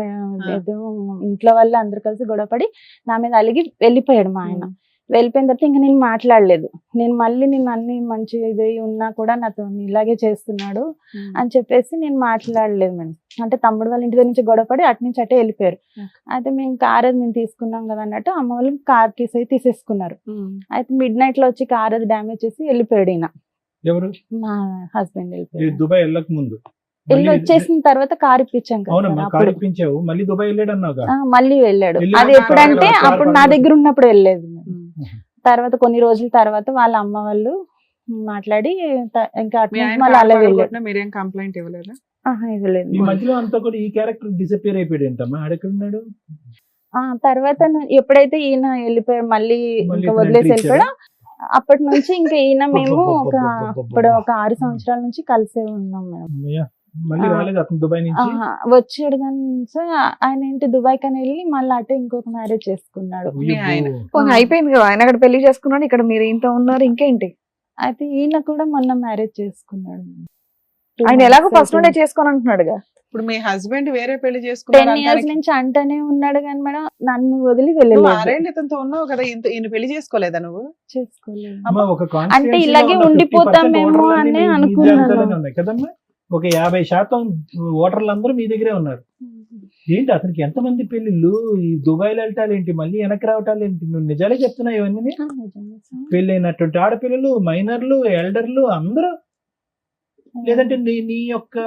ఇంట్లో వాళ్ళు అందరు కలిసి గొడవ పడి నా మీద అలిగి వెళ్ళిపోయాడు మా ఆయన. వెళ్ళిపోయిన తర్వాత ఇంకా నేను మాట్లాడలేదు. నేను మళ్ళీ నేను అన్ని మంచి ఇది ఉన్నా కూడా నాతో ఇలాగే చేస్తున్నాడు అని చెప్పేసి నేను మాట్లాడలేదు మేడం. అంటే తమ్ముడు వాళ్ళ ఇంటి దగ్గర నుంచి గొడవపడి అటు నుంచి అటే వెళ్ళిపోయారు. అయితే మేము కార్ అది మేము తీసుకున్నాం కదా అన్నట్టు అమ్మ వాళ్ళు కార్ తీసేసుకున్నారు. అయితే మిడ్ నైట్ లో వచ్చి కార్ అది డ్యామేజ్ చేసి వెళ్ళిపోయాడు ఈయన. ఎవరు? మా హస్బెండ్ వెళ్ళిపోయాడు. దుబాయ్ వెళ్ళక ముందు వెళ్ళి వచ్చేసిన తర్వాత కార్ ఇప్పించాం కదా, మళ్ళీ దుబాయ్ వెళ్ళాడు అన్నావు. మళ్ళీ వెళ్ళాడు. అది ఎప్పుడంటే అప్పుడు నా దగ్గర ఉన్నప్పుడు వెళ్ళలేదు. తర్వాత కొన్ని రోజుల తర్వాత వాళ్ళ అమ్మ వాళ్ళు మాట్లాడి ఇంకా అలా వెళ్ళాడు. మీరేం కంప్లైంట్ ఇవ్వలేదా? ఇవ్వలేదు. ఈ మధ్యలో అంతా కూడా ఈ క్యారెక్టర్ డిసపియర్ అయిపోయాడు ఏంటమ్మా, ఆడెక్కడున్నాడు? తర్వాత ఎప్పుడైతే ఈయన వెళ్ళిపోయాడు మళ్ళీ ఇంకా వదిలేసి వెళ్ళిపోయాడు, అప్పటి నుంచి ఇంకా ఈయన మేము ఇప్పుడు ఒక 6 సంవత్సరాల నుంచి కలిసే ఉన్నాం మేడం. వచ్చాడు కానీ సార్ ఆయన ఏంటి దుబాయ్ కని వెళ్ళి మళ్ళీ అటే ఇంకొక మ్యారేజ్ చేసుకున్నాడు. అయిపోయింది కదా, ఆయన అక్కడ పెళ్లి చేసుకున్నాడు, ఇక్కడ మీరు ఇంత ఉన్నారు, ఇంకేంటి? అయితే ఈయన కూడా మొన్న మ్యారేజ్ చేసుకున్నాడు. ఆయన ఎలాగో ఫస్ట్ నుండే చేసుకోని అంటున్నాడుగా. ఇప్పుడు మీ హస్బెండ్ వేరే పెళ్లి చేసుకున్నాడు 10 years నుంచి అంటనే ఉన్నాడు కానీ మేడం నన్ను వదిలి వెళ్ళలేదు. 6 ఏళ్ళు ఇతనితో ఉన్నావు కదా, ఈయన పెళ్లి చేసుకోలేదా నువ్వు? చేసుకోలేదు. అంటే ఇలాగే ఉండిపోతామేమో అని అనుకున్నాను. ఒక 50% ఓటర్లు మీ దగ్గరే ఉన్నారు. ఏంటి అతనికి ఎంతమంది పెళ్లిళ్ళు, ఈ దుబాయ్లో వెళ్ళటాలేంటి, మళ్ళీ వెనక్కి రావటాలేంటి? నువ్వు నిజాలే చెప్తున్నావు ఇవన్నీ. పెళ్ళైనటువంటి ఆడపిల్లలు, మైనర్లు, ఎల్డర్లు అందరూ, లేదంటే నీ యొక్క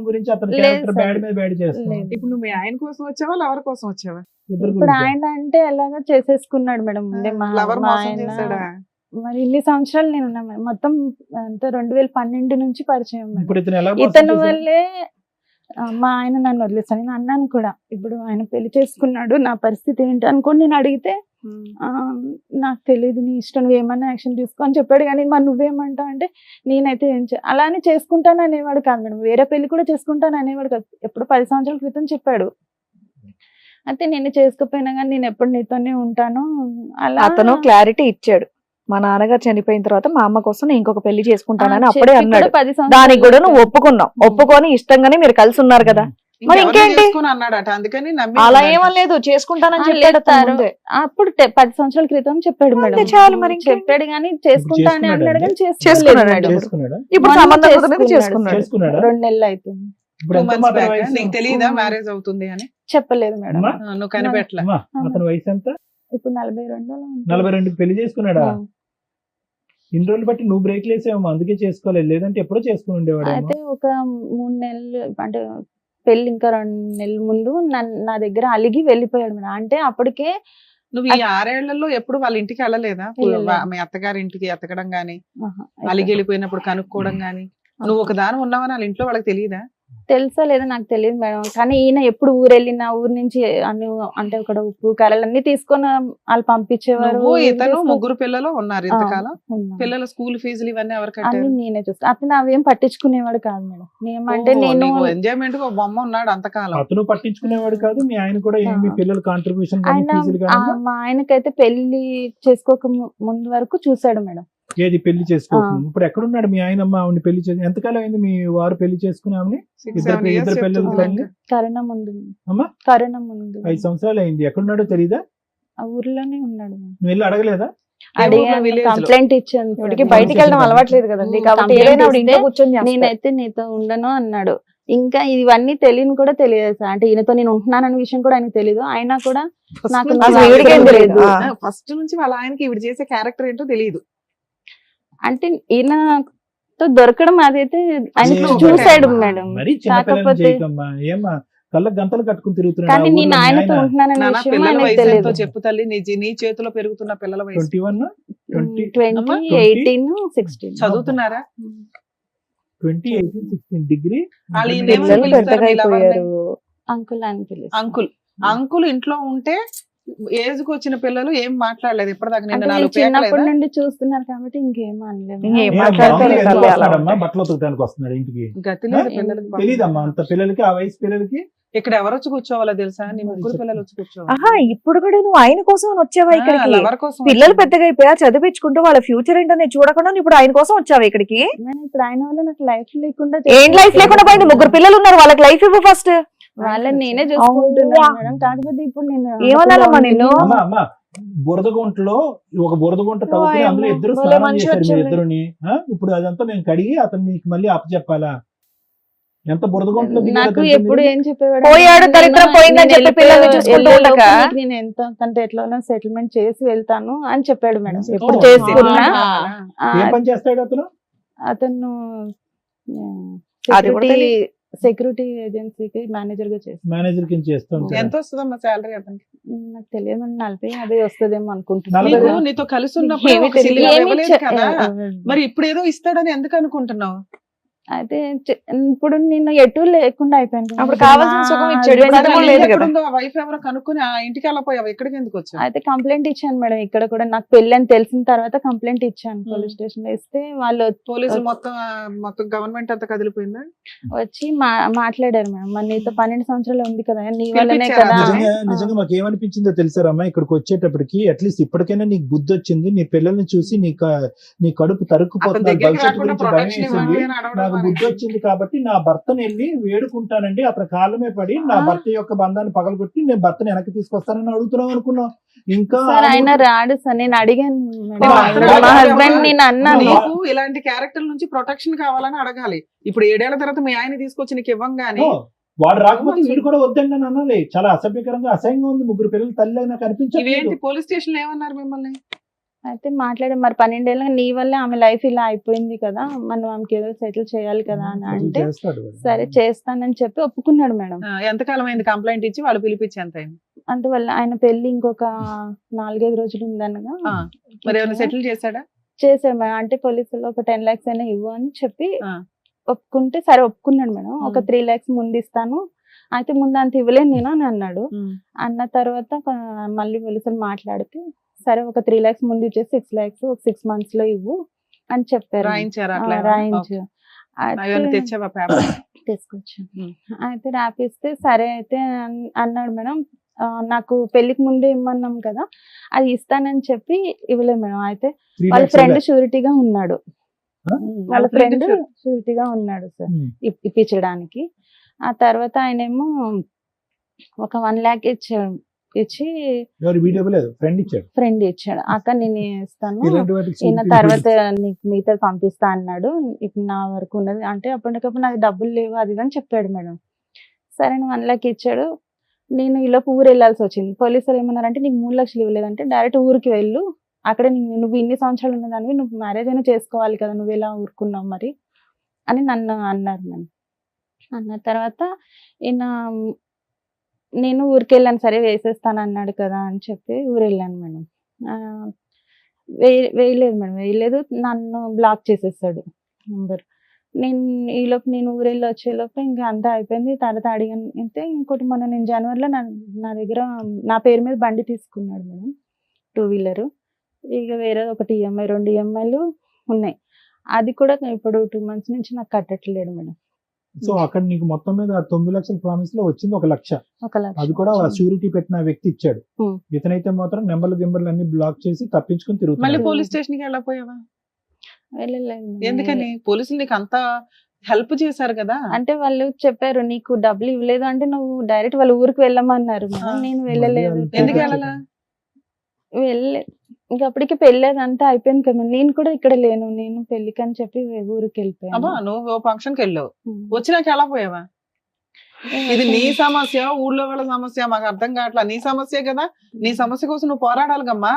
గురించి అతని క్యారెక్టర్ బ్యాడ్ మీద బ్యాడ్ చేస్తున్నావు. ఇప్పుడు నువ్వు మీ ఆయన కోసం వచ్చావా లవర్ కోసం వచ్చావా? ఇప్పుడు ఆయన అంటే ఎలాగా చేసేసుకున్నాడు మేడం. మరి ఇన్ని సంవత్సరాలు నేను ఉన్నా మొత్తం 2012 నుంచి పరిచయం. ఇతను వల్లే మా ఆయన నన్ను వదిలేస్తాను. నేను అన్నాను కూడా, ఇప్పుడు ఆయన పెళ్లి చేసుకున్నాడు, నా పరిస్థితి ఏంటి అనుకోని నేను అడిగితే నాకు తెలియదు, నీ ఇష్టం, నువ్వు ఏమన్నా యాక్షన్ తీసుకో అని చెప్పాడు. కానీ మరి నువ్వేమంటావు అంటే నేనైతే ఏం అలానే చేసుకుంటాను అనేవాడు కాదు మేడం. వేరే పెళ్లి కూడా చేసుకుంటాను అనేవాడు కాదు. ఎప్పుడు 10 సంవత్సరాల క్రితం చెప్పాడు. అయితే నేను చేసుకోపోయినా కానీ నేను ఎప్పుడు నీతోనే ఉంటాను అలా అతను క్లారిటీ ఇచ్చాడు. మా నాన్నగారు చనిపోయిన తర్వాత మా అమ్మ కోసం నేను ఇంకొక పెళ్లి చేసుకుంటానని అప్పుడే అన్నాడు. దానికి కూడా నువ్వు ఒప్పుకున్నావు. ఒప్పుకొని ఇష్టంగానే మీరు కలిసి ఉన్నారు కదా. మరి ఇంకెవరినో ఇంకేంటి? చేసుకుని అన్నాడట, అందుకని నమ్మి అలా ఉన్నాడట. ఏమనలేదు, చేసుకుంటానని ఆ, చెప్పాడు లేదు, అతను ముందే. అప్పుడు 10 సంవత్సరాల క్రితం చెప్పాడు అంతే మేడం. చాలు, మరి ఇంకేం? చెప్పాడు కానీ చేసుకుంటా అని అన్నాడు కానీ చేసుకున్నాడు చేసుకోలేదు మేడం. మేడం. చేసుకున్నాడా ఇప్పుడు మొన్న సంబంధం కుదిరింది, చేసుకున్నాడు. చేసుకున్నాడు. 2 2 నెలలు అవుతుంది. ఇప్పుడు 2 ఎంత months అతని back. వయసు? నీకు తెలియదా ఆ. మ్యారేజ్ అవుతుంది అని? చెప్పలేదు మేడం. అమ్మా, నువ్వు కనిపెట్టలే. అమ్మా, అతని వయసు ఎంత? ఇప్పుడు 42 42 పెళ్లి చేసుకున్నాడా? ఇన్ని రోజులు బట్టి నువ్వు బ్రేక్ లేసేవమ్మా, అందుకే చేసుకోలేదు, లేదంటే ఎప్పుడో చేసుకుని ఉండేవాడేమో. అయితే ఒక 3 నెలలు అంటే పెళ్లి ఇంకా 2 నెలల ముందు నా దగ్గర అలిగి వెళ్ళిపోయాడు మేడం. అంటే అప్పటికే నువ్వు ఈ 6 ఏళ్లలో ఎప్పుడు వాళ్ళ ఇంటికి వెళ్ళలేదా? వెళ్ళలేదు. మీ అత్తగారి ఇంటికి ఎతకడం గానీ, ఆహా, అలిగి వెళ్ళిపోయినప్పుడు కనుక్కోవడం గానీ, నువ్వు ఒక దాని ఉన్నావని వాళ్ళ ఇంట్లో వాళ్ళకి తెలియదా? తెలుసా లేదా నాకు తెలియదు మేడం. కానీ ఈయన ఎప్పుడు ఊరు వెళ్ళినా ఊరు నుంచి అన్ని అంటే అక్కడ ఉప్పు కారాలు అన్ని తీసుకొని వాళ్ళు పంపించేవారు. నువ్వు ఇతను 3 పిల్లలు ఉన్నారు ఇంతకాలం. ఉన్నా. పిల్లల స్కూల్ ఫీజులు ఇవన్నీ ఎవరు అన్ని కట్టారు? నేనే చూస్తా. అతను అవేం పట్టించుకునేవాడు కాదు మేడం. అంటే నేను ఎంజాయ్మెంట్ గా ఒక బొమ్మ ఉన్నాడు అంతకాలం. అతను పట్టించుకునేవాడు కాదు, మీ ఆయన కూడా ఏమి పిల్లల కాంట్రిబ్యూషన్ కానీ ఆయన ఫీజులు కానీ మా ఆయనకైతే పెళ్లి చేసుకోక ముందు వరకు చూసాడు మేడం. ఏది పెళ్లి చేసుకోకుండా ఇప్పుడు ఎక్కడున్నాడు మీ ఆయన? అమ్మ ఆవిడ పెళ్లి చేసి ఎంతకాలం అయింది మీ వారు పెళ్లి చేసుకుని ఆమెని? 6-7 years ఇద్దరు పిల్లలు చెప్తున్నాడు. తల్లి? కరోనా ముందు. అమ్మా? కరోనా ముందు 5 సంవత్సరాలు అయింది. ఎక్కడున్నాడో తెలీదా? ఆ ఊర్లోనే ఉన్నాడు మేడం. నువ్వు వెళ్ళి అడగలేదా? అడిగాను, village లో. కంప్లైంట్ ఇచ్చాను. ఇప్పటికి సార్. బయటికి వెళ్ళడం అలవాట్లేదు కదండి, కాబట్టి కంప్లైంట్ ఏదైనా ఆవిడ ఇంట్లో ఇస్తే కూర్చొని చేస్తారు. నేనైతే నీతో ఉండను అన్నాడు. ఇంకా ఇవన్నీ తెలియని కూడా తెలియదు సార్. అంటే ఈయనతో నేను ఉంటున్నానన్న విషయం కూడా ఆయనకు తెలియదు. అయినా కూడా నాకు అసలు ఈవిడికేం తెలియదు. ఫస్ట్ నుంచి వాళ్ళ ఆయనకి ఇవి చేసే క్యారెక్టర్ ఏంటో తెలియదు. అంటే ఈయనతో దొరకడం అదైతే ఆయన లేదు చూసాడు మేడం. మేడం. మరి చిన్నపిల్లలు కాకపోతే చేయకమ్మా, ఏమ్మా కళ్ళకు గంతలు కట్టుకుని తిరుగుతున్నాడు కానీ ఆ నేను ఊర్లో మీ ఆయనతో ఆయన? ఉంటున్నానన్న నాన్న విషయం పిల్లల ఆయనకు వయసు తెలియదు. ఎంతో చెప్పు తల్లి. నీ చేతిలో పెరుగుతున్న పిల్లల వయసు 21, 20, 20, 18, 16 చదువుతున్నారా? 20, 18, 16 డిగ్రీ. వాళ్ళు ఈ పిల్లలు పిలుస్తారు పెద్దగా మీ లవర్ని? అయిపోయారు. అంకుల్ అని పిలుస్తాను. అంకుల్. అంకుల్ ఇంట్లో ఉంటే ఏజ్ కు వచ్చిన పిల్లలు ఏం మాట్లాడలేదు ఇప్పటిదాకా. నిన్న అంటే 4 నేను చిన్నప్పటి పేకలేదా? నుండి చూస్తున్నారు కాబట్టి ఇంకేం అనలేదు. ఇంకేం ఏం మాట్లాడతారు మామూలుగా ఇంకా ఎందుకు అలా వస్తున్నాడమ్మా? ఉంటాయి. బట్టలు ఉతకడానికి వస్తున్నాడు ఇంటికి? గతి లేదు పిల్లలకి. తెలీదమ్మా అంత పిల్లలకి, ఆ వయసు పిల్లలకి. ఇక్కడ ఎవరు వచ్చి కూర్చోవాలో తెలుసా? నీ 3 పిల్లలు వచ్చి కూర్చోవాలి. ఆహా, ఇప్పుడు కూడా నువ్వు ఆయన కోసం వచ్చావా ఇక్కడికి? లవర్ కోసం పిల్లలు వచ్చింది. పెద్దగా అయిపోయా, చదివించుకుంటూ వాళ్ళ ఫ్యూచర్ ఏంటనే చూడకుండా నువ్వు ఇప్పుడు ఆయన కోసం వచ్చావా ఇక్కడికి? నేను ఇప్పుడు ఆయన వల్ల నాకు లైఫ్ లేకుండా ఏం లైఫ్ లేకుండా పోయింది? 3 పిల్లలు ఉన్నారు, వాళ్ళకి లైఫ్ ఇవ్వు ఫస్ట్. వాళ్ళని నేనే అవునా? చూసుకుంటున్నాను మేడం. కాకపోతే ఇప్పుడు నేను ఏమన్నానమ్మా నిన్ను? అమ్మా బురదగుంటలో ఒక బురదగుంట తవ్వుకుని వాయమ్మో, అందులో ఇద్దరు భలే స్నానం మనిషి చేశారు మీ వచ్చాడు. ఇద్దరుని. ఇప్పుడు అదంతా నేను కడిగి అతను నీకు మళ్ళీ అప్పచెప్పాలా? ఎంత బురదగుంటలో దిగారో నాకు తెలుసా ఎప్పుడు మీరు? ఏం చెప్పేవాడు పోయాడు, దరిద్రం పోయిందని చెప్పి పిల్లల్ని చూసుకుంటూ ఉండక. నేను ఎంత అంటే ఎట్లా సెటిల్మెంట్ చేసి వెళ్తాను అని చెప్పాడు మేడం. ఎప్పుడు ఓ, చేసుకున్నా ఏం పని చేస్తాడు అతను? అతను అది కూడా తెలీదు. సెక్యూరిటీ ఏజెన్సీకి మేనేజర్ గా చేస్తాను. మేనేజర్ కింద చేస్తూ ఉంటాడు. ఎంత వస్తుందమ్మా శాలరీ అతనికి? నాకు తెలియదు 40-50 వస్తుందేమో అనుకుంటున్నాను. నలభై నీకు నీతో కలిసి ఉన్నప్పుడు ఏమీ ఒక సిలిండర్ ఏమీ ఇవ్వలేదు కదా, చె- మరి ఇప్పుడు ఏదో ఇస్తాడని ఎందుకు అనుకుంటున్నావు? అయితే ఇప్పుడు నేను ఎటు లేకుండా అయిపోయాను. అప్పుడు కావాల్సిన సుఖం ఇచ్చాడు, ఇప్పుడు అది కూడా లేదు కదా. ఎక్కడుందో ఆ వైఫ్ ఎవరో కనుక్కొని ఆ ఇంటికి వెళ్ళిపోయావు, ఎక్కడికి ఎందుకు వచ్చావు? అయితే కంప్లైంట్ ఇచ్చాను మేడం. ఇక్కడ కూడా నాకు పెళ్లి అని తెలిసిన తర్వాత కంప్లైంట్ ఇచ్చాను పోలీస్ స్టేషన్ లో. ఇస్తే వాళ్ళు పోలీసులు మొత్తం గవర్నమెంట్ అంతా కదిలిపోయిందా? వచ్చి మాట్లాడారు మేడం. మరి నీతో 12 సంవత్సరాలు ఉంది కదా, నీ వల్లనే పిలిపించారా? కదా. నిజంగా మాకు ఏమనిపించిందో తెలుసారమ్మా, ఇక్కడికి వచ్చేటప్పటికి అట్లీస్ట్ ఇప్పటికైనా నీకు బుద్ధి వచ్చింది, నీ పిల్లల్ని చూసి నీ కడుపు అతని తరుక్కుపోతున్నారు, దగ్గరికి భవిష్యత్తు రాకుండా గురించి భయం ప్రొటెక్షన్ వేసింది, ఇవ్వండి అని అడగడం నాకు బుద్ధి వచ్చింది కాబట్టి నా భర్తను వెళ్ళి వేడుకుంటానండి, అతని కాళ్ళమే పడి నా భర్త యొక్క బంధాన్ని పగలగొట్టి నేను భర్తను వెనక్కి తీసుకొస్తానని అడుగుతున్నాం అనుకున్నాం. ఇంకా సార్ ఆయన రాడు సార్. నేను అడిగాను మేడం. మా మా హస్బెండ్ నేను అన్నాను. నీకు ఇలాంటి క్యారెక్టర్ నుంచి ప్రొటెక్షన్ కావాలని అడగాలి. ఇప్పుడు 7 ఏళ్ల తర్వాత మీ ఆయన తీసుకొచ్చి నీకు ఇవ్వంగానే వాడు రాకపోతే వీడు కూడా వద్దండి అని అనాలి. చాలా అసభ్యకరంగా అసహ్యంగా ఉంది. 3 పిల్లలు తల్లి అయినా కనిపించలేదు. ఇవేంటి పోలీస్ స్టేషన్ ఏమన్నారు మిమ్మల్ని? అయితే మాట్లాడే మరి 12 ఏళ్ళగా నీ వల్ల ఆమె లైఫ్ ఇలా అయిపోయింది కదా, మనం ఆమెకి ఏదో సెటిల్ చేయాలి కదా అని అంటే చేస్తాడు వాడు. సరే చేస్తానని చెప్పి ఒప్పుకున్నాడు మేడం. ఎంతకాలం అయింది కంప్లైంట్ ఇచ్చి? వాళ్ళు పిలిపించి ఎంత అయింది? అందువల్ల ఆయన పెళ్లి ఇంకొక 4-5 రోజులు ఉందనగా మరి ఏమైనా సెటిల్ చేశాడా? చేసాం మేడం. అంటే పోలీసులు ఒక 10 lakhs అయినా ఇవ్వు అని చెప్పి ఆ. ఒప్పుకుంటే సరే ఒప్పుకున్నాడు మేడం. ఒక 3 lakhs ముందు ఇస్తాను, అయితే ముందు అంత ఇవ్వలేను నేను అని అన్నాడు. అన్న తర్వాత మళ్ళీ పోలీసులు మాట్లాడితే సరే ఒక 3 lakhs ముందు ఇచ్చేసి 6 lakhs ఒక 6 months లో ఇవ్వు అని చెప్పారు. రాయించారా అట్లా? రాయించు. ఏమైనా తెచ్చావా పేపర్? తీసుకొచ్చాను. అయితే రాపిస్తే సరే అయితే అన్నాడు మేడం. నాకు పెళ్లికి ముందే ఇమ్మన్నాం కదా, అది ఇస్తానని చెప్పి ఇవ్వలేదు మేడం. అయితే 3 వాళ్ళ lakhs ఫ్రెండ్ ఇవ్వలే. షూరిటీగా ఉన్నాడు. వాళ్ళ ఫ్రెండ్ షూరిటీగా ఉన్నాడు సార్ ఇప్పించడానికి. ఆ తర్వాత ఆయనేమో ఒక 1 lakh ఇచ్చాడు. ఇచ్చి ఎవరు వీడియో లేదు, ఫ్రెండ్ ఇచ్చాడు. ఫ్రెండ్ ఇచ్చాడు. అక్క నేను ఇస్తాను, ఇలాంటి వాటికి ఈయన security తర్వాత నీకు మిగతా పంపిస్తా అన్నాడు. ఇప్పుడు నా వరకు ఉన్నది అంటే అప్పటికప్పుడు నాకు డబ్బులు లేవు అది ఇది అని చెప్పాడు మేడం. సరే అని 1 lakh ఇచ్చాడు. నేను ఈలోపు ఊరు వెళ్ళాల్సి వచ్చింది. పోలీసులు ఏమన్నారంటే నీకు 3 లక్షలు ఇవ్వలేదంటే డైరెక్ట్ ఊరికి వెళ్ళు, అక్కడ నువ్వు ఇన్ని సంవత్సరాలు ఉన్నదానివి, నువ్వు మ్యారేజ్ అయినా చేసుకోవాలి కదా, నువ్వు ఎలా ఊరుకున్నావు మరి అని నన్ను అన్నారు మేడం. అన్న తర్వాత ఈయన నేను ఊరికి వెళ్ళాను, సరే వేసేస్తాను అన్నాడు కదా అని చెప్పి ఊరు వెళ్ళాను మేడం. వేయలేదు మేడం, వేయలేదు, నన్ను బ్లాక్ చేసేసాడు నంబర్. నేను ఊరు వెళ్ళి వచ్చేలోపు ఇంకా అంతా అయిపోయింది. తర్వాత అడిగాను అంటే ఇంకోటి మొన్న నేను జనవరిలో నా దగ్గర నా పేరు మీద బండి తీసుకున్నాడు మేడం, 2-wheeler. ఇక వేరే ఒకటి ఈఎంఐ, 2 ఈఎంఐలు ఉన్నాయి. అది కూడా ఇప్పుడు 2 months నుంచి నాకు కట్టట్లేడు మేడం. సో అక్కడ నీకు మొత్తం మీద 9 లక్షల ప్రామిస్ లో వచ్చింది 1 లక్ష. 1 లక్ష అది కూడా షూరిటీ పెట్టిన వ్యక్తి ఇచ్చాడు. Hmm. ఇతనైతే మాత్రం నెంబర్లు అన్ని బ్లాక్ చేసి తప్పించుకుని మళ్ళీ తిరుగుతున్నాడు. పోలీస్ స్టేషన్ కి వెళ్ళకపోయావా? వెళ్ళలేదు మేడం. ఎందుకని? పోలీసులు నీకు అంత హెల్ప్ చేశారు కదా. అంటే వాళ్ళు చెప్పారు నీకు డబ్బులు ఇవ్వలేదు అంటే నువ్వు డైరెక్ట్ వాళ్ళ ఊరికి వెళ్ళమన్నారు మేడం. నేను వెళ్ళలేదు. మళ్ళీ ఎందుకు అంతే వెళ్ళాలా? వెళ్ళలేదు. ఇంకా అప్పటికి పెళ్ళేది అంతా అయిపోయింది కదా. నేను కూడా ఇక్కడ లేను, నేను పెళ్లికి అని చెప్పి ఊరికి వెళ్ళిపోయాను. అబ్బా, నువ్వు ఫంక్షన్ కి వెళ్ళావు, ఉమ్. వచ్చినాక ఎలా పోయావా? ఇది నీ సమస్య, ఊళ్ళో వాళ్ళ సమస్య మాకు అర్థం కావట్లా. నీ సమస్య కదా, నీ సమస్య కోసం నువ్వు పోరాడాలిగమ్మా.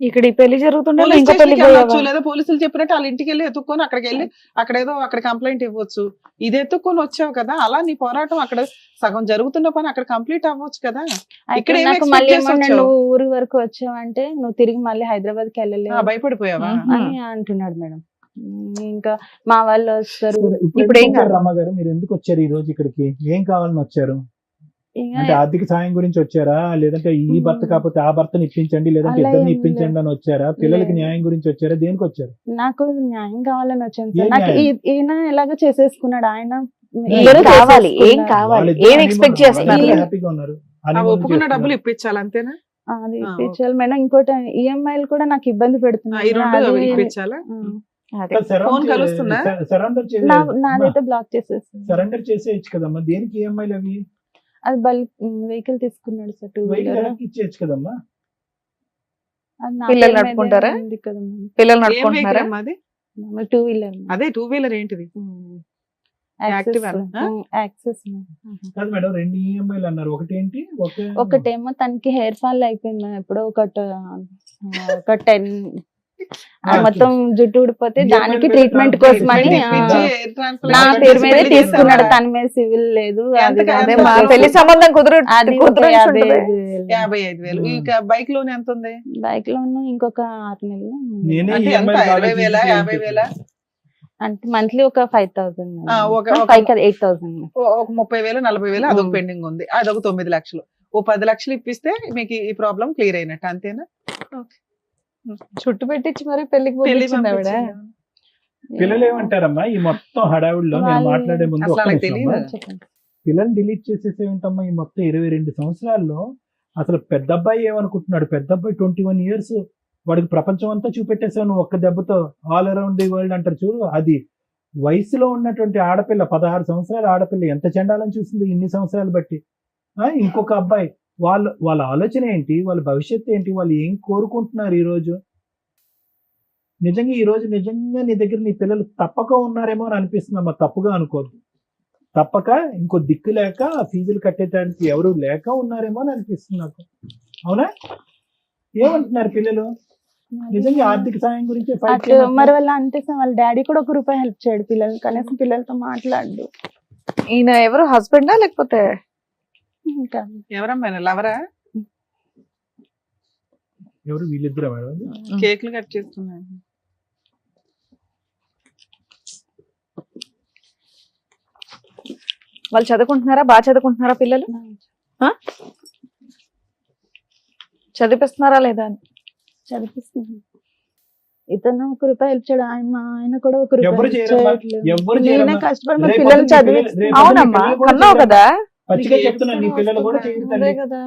ఇక్కడ ఈ పెళ్లి జరుగుతుంటే పోలీస్ ఇంకో స్టేషన్ పెళ్లి కి వెళ్ళొచ్చు, లేదా పోలీసులు చెప్పినట్టు వాళ్ళ ఇంటికి వెళ్ళి ఎత్తుక్కొని అక్కడికి వెళ్ళి అక్కడ కంప్లైంట్ ఇవ్వచ్చు. ఇది ఎత్తుక్కొని వచ్చావు కదా, అలా నీ పోరాటం అక్కడ సగం జరుగుతున్న పని అక్కడ కంప్లీట్ అవ్వచ్చు కదా. ఇక్కడ ఏం నాకు expect మళ్ళీ చేసి ఏమన్నా వచ్చావు? నువ్వు ఊరి వరకు వచ్చావంటే నువ్వు తిరిగి మళ్ళీ హైదరాబాద్ కి వెళ్ళలేవు భయపడిపోయావా? అని అంటున్నాడు మేడం. ఇంకా మా వాళ్ళు వస్తారు. సరే, ఇప్పుడు ఇప్పుడు ఏం ఏం కాదు. రమ్మ గారు, మీరు ఎందుకు వచ్చారు ఈ రోజు ఇక్కడికి? ఏం కావాలని వచ్చారు? ఇంకా అంటే ఆర్థిక సాయం గురించి వచ్చారా, లేదంటే ఈ భర్త కాకపోతే ఆ భర్తని ఇప్పించండి, లేదంటే అలా ఇద్దరిని ఏం ఇప్పించండి అని వచ్చారా? పిల్లలకి లేదు. న్యాయం గురించి వచ్చారా? దేనికి వచ్చారు? నాకు న్యాయం కావాలని వచ్చాను ఏం సార్. నాకు న్యాయం? ఈయన ఎలాగో చేసేసుకున్నాడు ఆయన. ఏం కావాలి, ఏం చేసేసుకున్నాడు. కావాలి, వాళ్ళిద్దరూ ఏం honeymoon- ఎక్స్పెక్ట్ చేస్తున్నారు? వాళ్ళిద్దరూ హ్యాపీగా ఉన్నారు. ఆ honeymoon ఒప్పుకున్న చేస్తున్నారు. డబ్బులు ఇప్పించాలి అంతేనా? అది ఆ, ఇప్పించాలి మేడం. ఇంకోటి ఈఎంఐలు కూడా నాకు ఇబ్బంది ఈ పెడుతున్నాయి. రెండు అది- ఇప్పించాలా? అదే. ఫోన్ కలుస్తుందా? సరెండర్ నాదైతే బ్లాక్ చేసేస్తుంది. సరెండర్ చేసేయచ్చు కదమ్మా. దేనికి ఈఎంఐలు అవి? అది వెహికల్ తీసుకున్నాడు సార్, 2 వెహికల్ wheeler. వెనక్కి ఇచ్చేయచ్చు కదమ్మా. అది నా పిల్లలు పేరు మీదే నడుపుకుంటారా? ఉంది కదా మేడం. పిల్లలు ఏం నడుపుకుంటున్నారా? వెహికల్ అమ్మా అది? 2 wheeler. అదే 2-wheeler ఏంటిది? Activa నా? యాక్సెస్. కాదు మేడం, 2 ఈఎంఐలు అన్నారు. ఒకటి ఏంటి? ఒకటేమో తనకి హెయిర్ ఫాల్ అయిపోయింది మేడం. ఎప్పుడో ఒక 10 మొత్తం జుట్టు ఊడిపోతే EMI దానికి మీద ట్రీట్మెంట్ transfer కోసమని ఇప్పించి air transplant నా transfer పేరు చేసి మీదే పెళ్లి తీసుకున్నాడు. చేశావా? తన మీద సివిల్ లేదు. ఎంత అది అదే ఎంత మా లోన్? పెళ్లి సంబంధం అది ఒక కుదురు 55,000. 55,000. ఇక బైక్ లోన్ ఎంత ఉంది? బైక్ లోను ఇంకొక 6 నెలలు ఉంది. నేనే అంటే ఎంత? EMI 20,000, 50,000? అంటే మంత్లీ ఒక 5,000 ఆ, ఒక 8,000. ఒక 30,000, 40,000 అదొక ఉమ్. పెండింగ్ ఉంది. అదొక 9 లక్షలు. ఓ 10 లక్షలు ఇప్పిస్తే మీకు ఈ ప్రాబ్లం క్లియర్ అయినట్టు అంతేనా? చుట్టు పెట్టించి మరి పెళ్లికి పెళ్లి పంపించింది ఆవిడ. పంపించింది. పిల్లలు ఏమంటారమ్మా ఈ మొత్తం హడావుడిలో? నేను వాళ్ళు- మాట్లాడే ముందు అసలు ఒక్క వాళ్ళకి నిమిషం తెలియదు. అమ్మా. చెప్పండి. పిల్లల్ని డిలీట్ చేసేసే ఉంటామ్మా. ఈ మొత్తం 22 సంవత్సరాల్లో అసలు పెద్ద అబ్బాయి ఏమనుకుంటున్నాడు? పెద్ద అబ్బాయి 21 years, వాడికి ప్రపంచం అంతా చూపెట్టేసావు నువ్వు ఒక్క దెబ్బతో. ఆల్ అరౌండ్ ది వరల్డ్ అంటారు చూడు, అది వయసులో ఉన్నటువంటి ఆడపిల్ల, 16 సంవత్సరాల ఆడపిల్ల ఎంత చండాలని చూసింది ఇన్ని సంవత్సరాలు బట్టి. ఇంకొక అబ్బాయి, వాళ్ళ ఆలోచన ఏంటి, వాళ్ళ భవిష్యత్తు ఏంటి, వాళ్ళు ఏం కోరుకుంటున్నారు ఈ రోజు? నిజంగా ఈ రోజు నిజంగా నీ దగ్గర నీ పిల్లలు తప్పక ఉన్నారేమో అని అనిపిస్తుందమ్మా. తప్పుగా అనుకోద్దు. తప్పక ఇంకో దిక్కు లేక ఫీజులు కట్టేటానికి ఎవరు లేక ఉన్నారేమో అని అనిపిస్తుంది నాకు. అవునా? ఏమంటున్నారు పిల్లలు? నిజంగా ఆర్థిక సాయం గురించి ఫైట్ అటు మరి వాళ్ళ అంటే వాళ్ళ డాడీ కూడా 1 రూపాయి హెల్ప్ చేయడు పిల్లలు. కనీసం పిల్లలతో మాట్లాడు. ఈయన ఎవరు, హస్బెండా లేకపోతే? ఇంకా ఎవరమ్మా లవరా? ఎవరు వీళ్ళిద్దరు మేడం? కేక్లు కట్ చేస్తున్నాను. వాళ్ళు చదువుకుంటున్నారా? బాగా చదువుకుంటున్నారా పిల్లలు? చదివిస్తున్నారా లేదా అని? చదివిస్తుంది. ఇతను 1 రూపాయి హెల్ప్ చేయడు. ఆయన కూడా 1 ఎవరు రూపాయి చేయరమ్మా. చేయట్లేదు. ఎవరు నేనే చేయరమ్మా. కష్టపడి మా రేపు పిల్లలు పొద్దున్న చదివి రేపు పొద్దున్న అవునమ్మా, పిల్లలు కూడా కన్నావు చేయరమ్మా. కదా. పచ్చిగా నీకు చెప్తున్నా, నీ పిల్లలు కూడా చేయరు అదే తల్లి. కదా.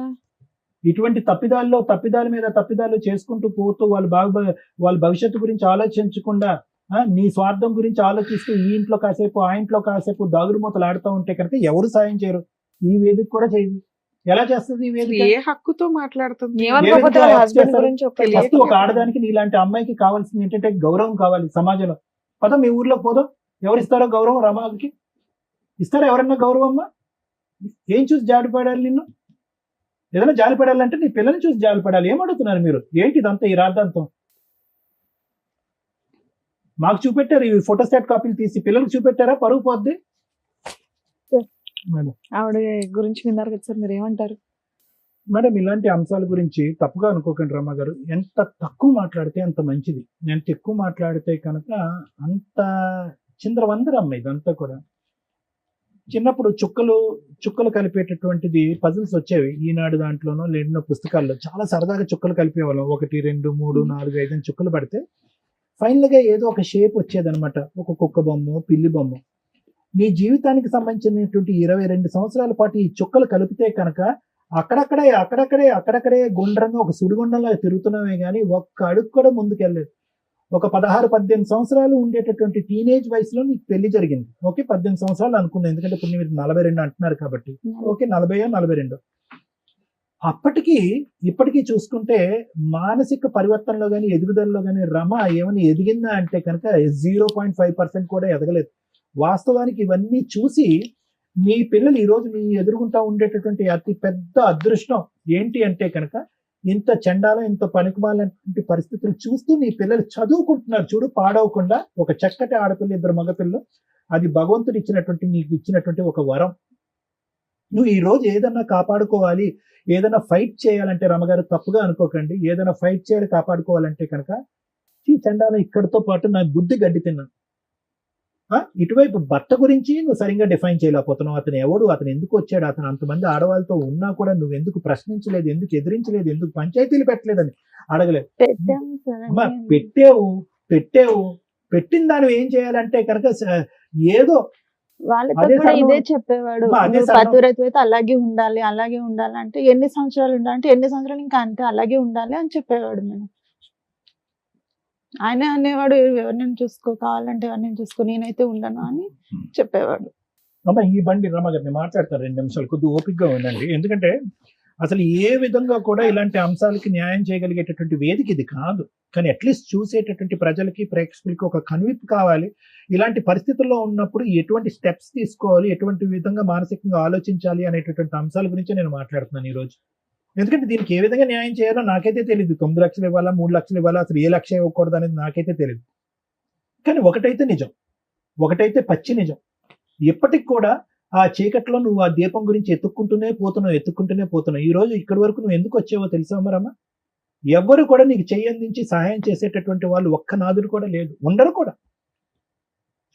ఇటువంటి తప్పిదాల మీద తప్పిదాలు చేసుకుంటూ పోతూ వాళ్ళ భవిష్యత్తు గురించి ఆలోచించకుండా నీ స్వార్థం గురించి ఆలోచిస్తూ ఈ ఇంట్లో కాసేపు ఆ ఇంట్లో కాసేపు దాగుడు మూతలు ఆడుతూ ఉంటే కనుక ఎవరు సాయం చేయరు, ఈ వేదిక కూడా చేయదు. ఎలా చేస్తుంది ఈ వేదిక? ఏ హక్కుతో మాట్లాడుతుంది? ఏమనుకోకపోతే వాళ్ళ ఏ హస్బెండ్ విధంగా గురించి ఒక తెలియదు. ఫస్ట్ ఒక ఆడదానికి నీలాంటి అమ్మాయికి కావాల్సింది ఏంటంటే గౌరవం కావాలి సమాజంలో. పద మీ ఊర్లో పోదాం, ఎవరిస్తారో గౌరవం రమాకి? ఇస్తారా ఎవరన్నా గౌరవం? అమ్మా ఏం చూసి జాలిపడాలి నిన్ను? ఏదైనా జాలిపడాలంటే నీ పిల్లల్ని చూసి జాలిపడాలి. ఏమడుగుతున్నారు మీరు? ఏంటి ఇదంతా ఈ రాద్ధాంతం? మాకు చూపెట్టారు ఈ ఫోటోస్టాట్ కాపీలు తీసి, పిల్లలకు చూపెట్టారా? పరుగు పోద్ది. మేడం ఆవిడ గురించి విన్నారు కదా సార్, మీరు ఏమంటారు? మేడం ఇలాంటి అంశాల గురించి తప్పుగా అనుకోకండి రమ్మ గారు. ఎంత తక్కువ మాట్లాడితే అంత మంచిది. ఎంత ఎక్కువ మాట్లాడితే కనుక అంత చిందరవందరమ్మ ఇదంతా కూడా. చిన్నప్పుడు చుక్కలు కలిపేటటువంటిది పజిల్స్ వచ్చేవి ఈనాడు దాంట్లోనో లేనో పుస్తకాల్లో. చాలా సరదాగా చుక్కలు కలిపేవాళ్ళం. 1 2 3 4 5 అని చుక్కలు పడితే ఫైనల్ గా ఏదో ఒక షేప్ వచ్చేదనమాట. ఒక కుక్క బొమ్మ, పిల్లి బొమ్మ. నీ జీవితానికి సంబంధించినటువంటి 22 సంవత్సరాల పాటు ఈ చుక్కలు కలిపితే కనుక అక్కడక్కడే గుండ్రంగా ఒక సుడిగుండంలో తిరుగుతున్నామే కానీ ఒక్క అడుగు కూడా ముందుకెళ్ళలేదు. ఒక 16-18 సంవత్సరాలు ఉండేటటువంటి టీనేజ్ వయసులో నీకు పెళ్లి జరిగింది. ఓకే, 18 సంవత్సరాలు అనుకున్నాను, ఎందుకంటే ఇప్పుడు మీరు 42 అంటున్నారు కాబట్టి. ఓకే, 40-42. అప్పటికి ఇప్పటికీ చూసుకుంటే మానసిక పరివర్తనలో కానీ ఎదుగుదలలో కానీ రమ ఏమైనా ఎదిగిందా అంటే కనుక 0.5% కూడా ఎదగలేదు. వాస్తవానికి ఇవన్నీ చూసి మీ పిల్లలు ఈరోజు మీ ఎదురుగుంటా ఉండేటటువంటి అతి పెద్ద అదృష్టం ఏంటి అంటే కనుక ఇంత చండాలం, ఇంత పనికిమాలినటువంటి పరిస్థితులు చూస్తూ నీ పిల్లలు చదువుకుంటున్నారు చూడు, పాడవకుండా. ఒక చక్కటి ఆడపిల్ల, 2 మగపిల్లలు. అది భగవంతుడు ఇచ్చినటువంటి, నీకు ఇచ్చినటువంటి ఒక వరం. నువ్వు ఈ రోజు ఏదన్నా కాపాడుకోవాలి, ఏదైనా ఫైట్ చేయాలంటే రమగారు తప్పుగా అనుకోకండి, ఏదైనా ఫైట్ చేయాలి కాపాడుకోవాలంటే కనుక ఈ చండాలం ఇక్కడితో పాటు నా బుద్ధి గడ్డి తిన్నాను. ఇటువైపు భర్త గురించి నువ్వు సరిగ్గా డిఫైన్ చేయలేకపోతున్నావు. అతను ఎవడు, అతను ఎందుకు వచ్చాడు, అతను అంతమంది ఆడవాళ్ళతో ఉన్నా కూడా నువ్వు ఎందుకు ప్రశ్నించలేదు, ఎందుకు ఎదిరించలేదు, ఎందుకు పంచాయతీలు పెట్టలేదని అడగలేదు. పెట్టాము సార్. అమ్మా పెట్టిన దాన్ని ఏం చేయాలంటే కనుక ఏదో వాళ్ళతో అదే కూడా సన్నం- ఇదే చెప్పేవాడు. అమ్మా, అదే నువ్వు సన్నం- పతివ్రత అయితే అలాగే ఉండాలి అంటే ఎన్ని సంవత్సరాలు ఉండాలంటే ఎన్ని సంవత్సరాలు ఇంకా అంతే అలాగే ఉండాలి అని చెప్పేవాడు. మేము ఆయన అనేవాడు ఎవరిని చూసుకో, కావాలంటే ఎవరిని చూసుకో, నేనైతే ఉండను అని చెప్పేవాడు. అమ్మ ఈ బండి రమగారిని మాట్లాడతారు 2 నిమిషాలు, కొద్దిగా ఓపికగా ఉండండి. ఎందుకంటే అసలు ఏ విధంగా కూడా ఇలాంటి అంశాలకి న్యాయం చేయగలిగేటటువంటి వేదిక ఇది కాదు. కానీ అట్లీస్ట్ చూసేటటువంటి ప్రజలకి, ప్రేక్షకులకి ఒక కనువిప్పు కావాలి. ఇలాంటి పరిస్థితుల్లో ఉన్నప్పుడు ఎటువంటి స్టెప్స్ తీసుకోవాలి, ఎటువంటి విధంగా మానసికంగా ఆలోచించాలి అనేటటువంటి అంశాల గురించి నేను మాట్లాడుతున్నాను ఈరోజు. ఎందుకంటే దీనికి ఏ విధంగా న్యాయం చేయాలో నాకైతే తెలియదు. 9 లక్షలు ఇవ్వాలా, 3 లక్షలు ఇవ్వాలా, అసలు ఏ లక్ష ఇవ్వకూడదు అనేది నాకైతే తెలియదు. కానీ ఒకటైతే నిజం, ఒకటైతే పచ్చి నిజం. ఎప్పటికి కూడా ఆ చీకట్లో నువ్వు ఆ దీపం గురించి ఎత్తుక్కుంటూనే పోతున్నావు. ఈ రోజు ఇక్కడి వరకు నువ్వు ఎందుకు వచ్చావో తెలుసా మరమ్మా? ఎవ్వరు కూడా నీకు చెయ్యందించి సహాయం చేసేటటువంటి వాళ్ళు ఒక్క నాదుడు కూడా లేదు, ఉండరు కూడా.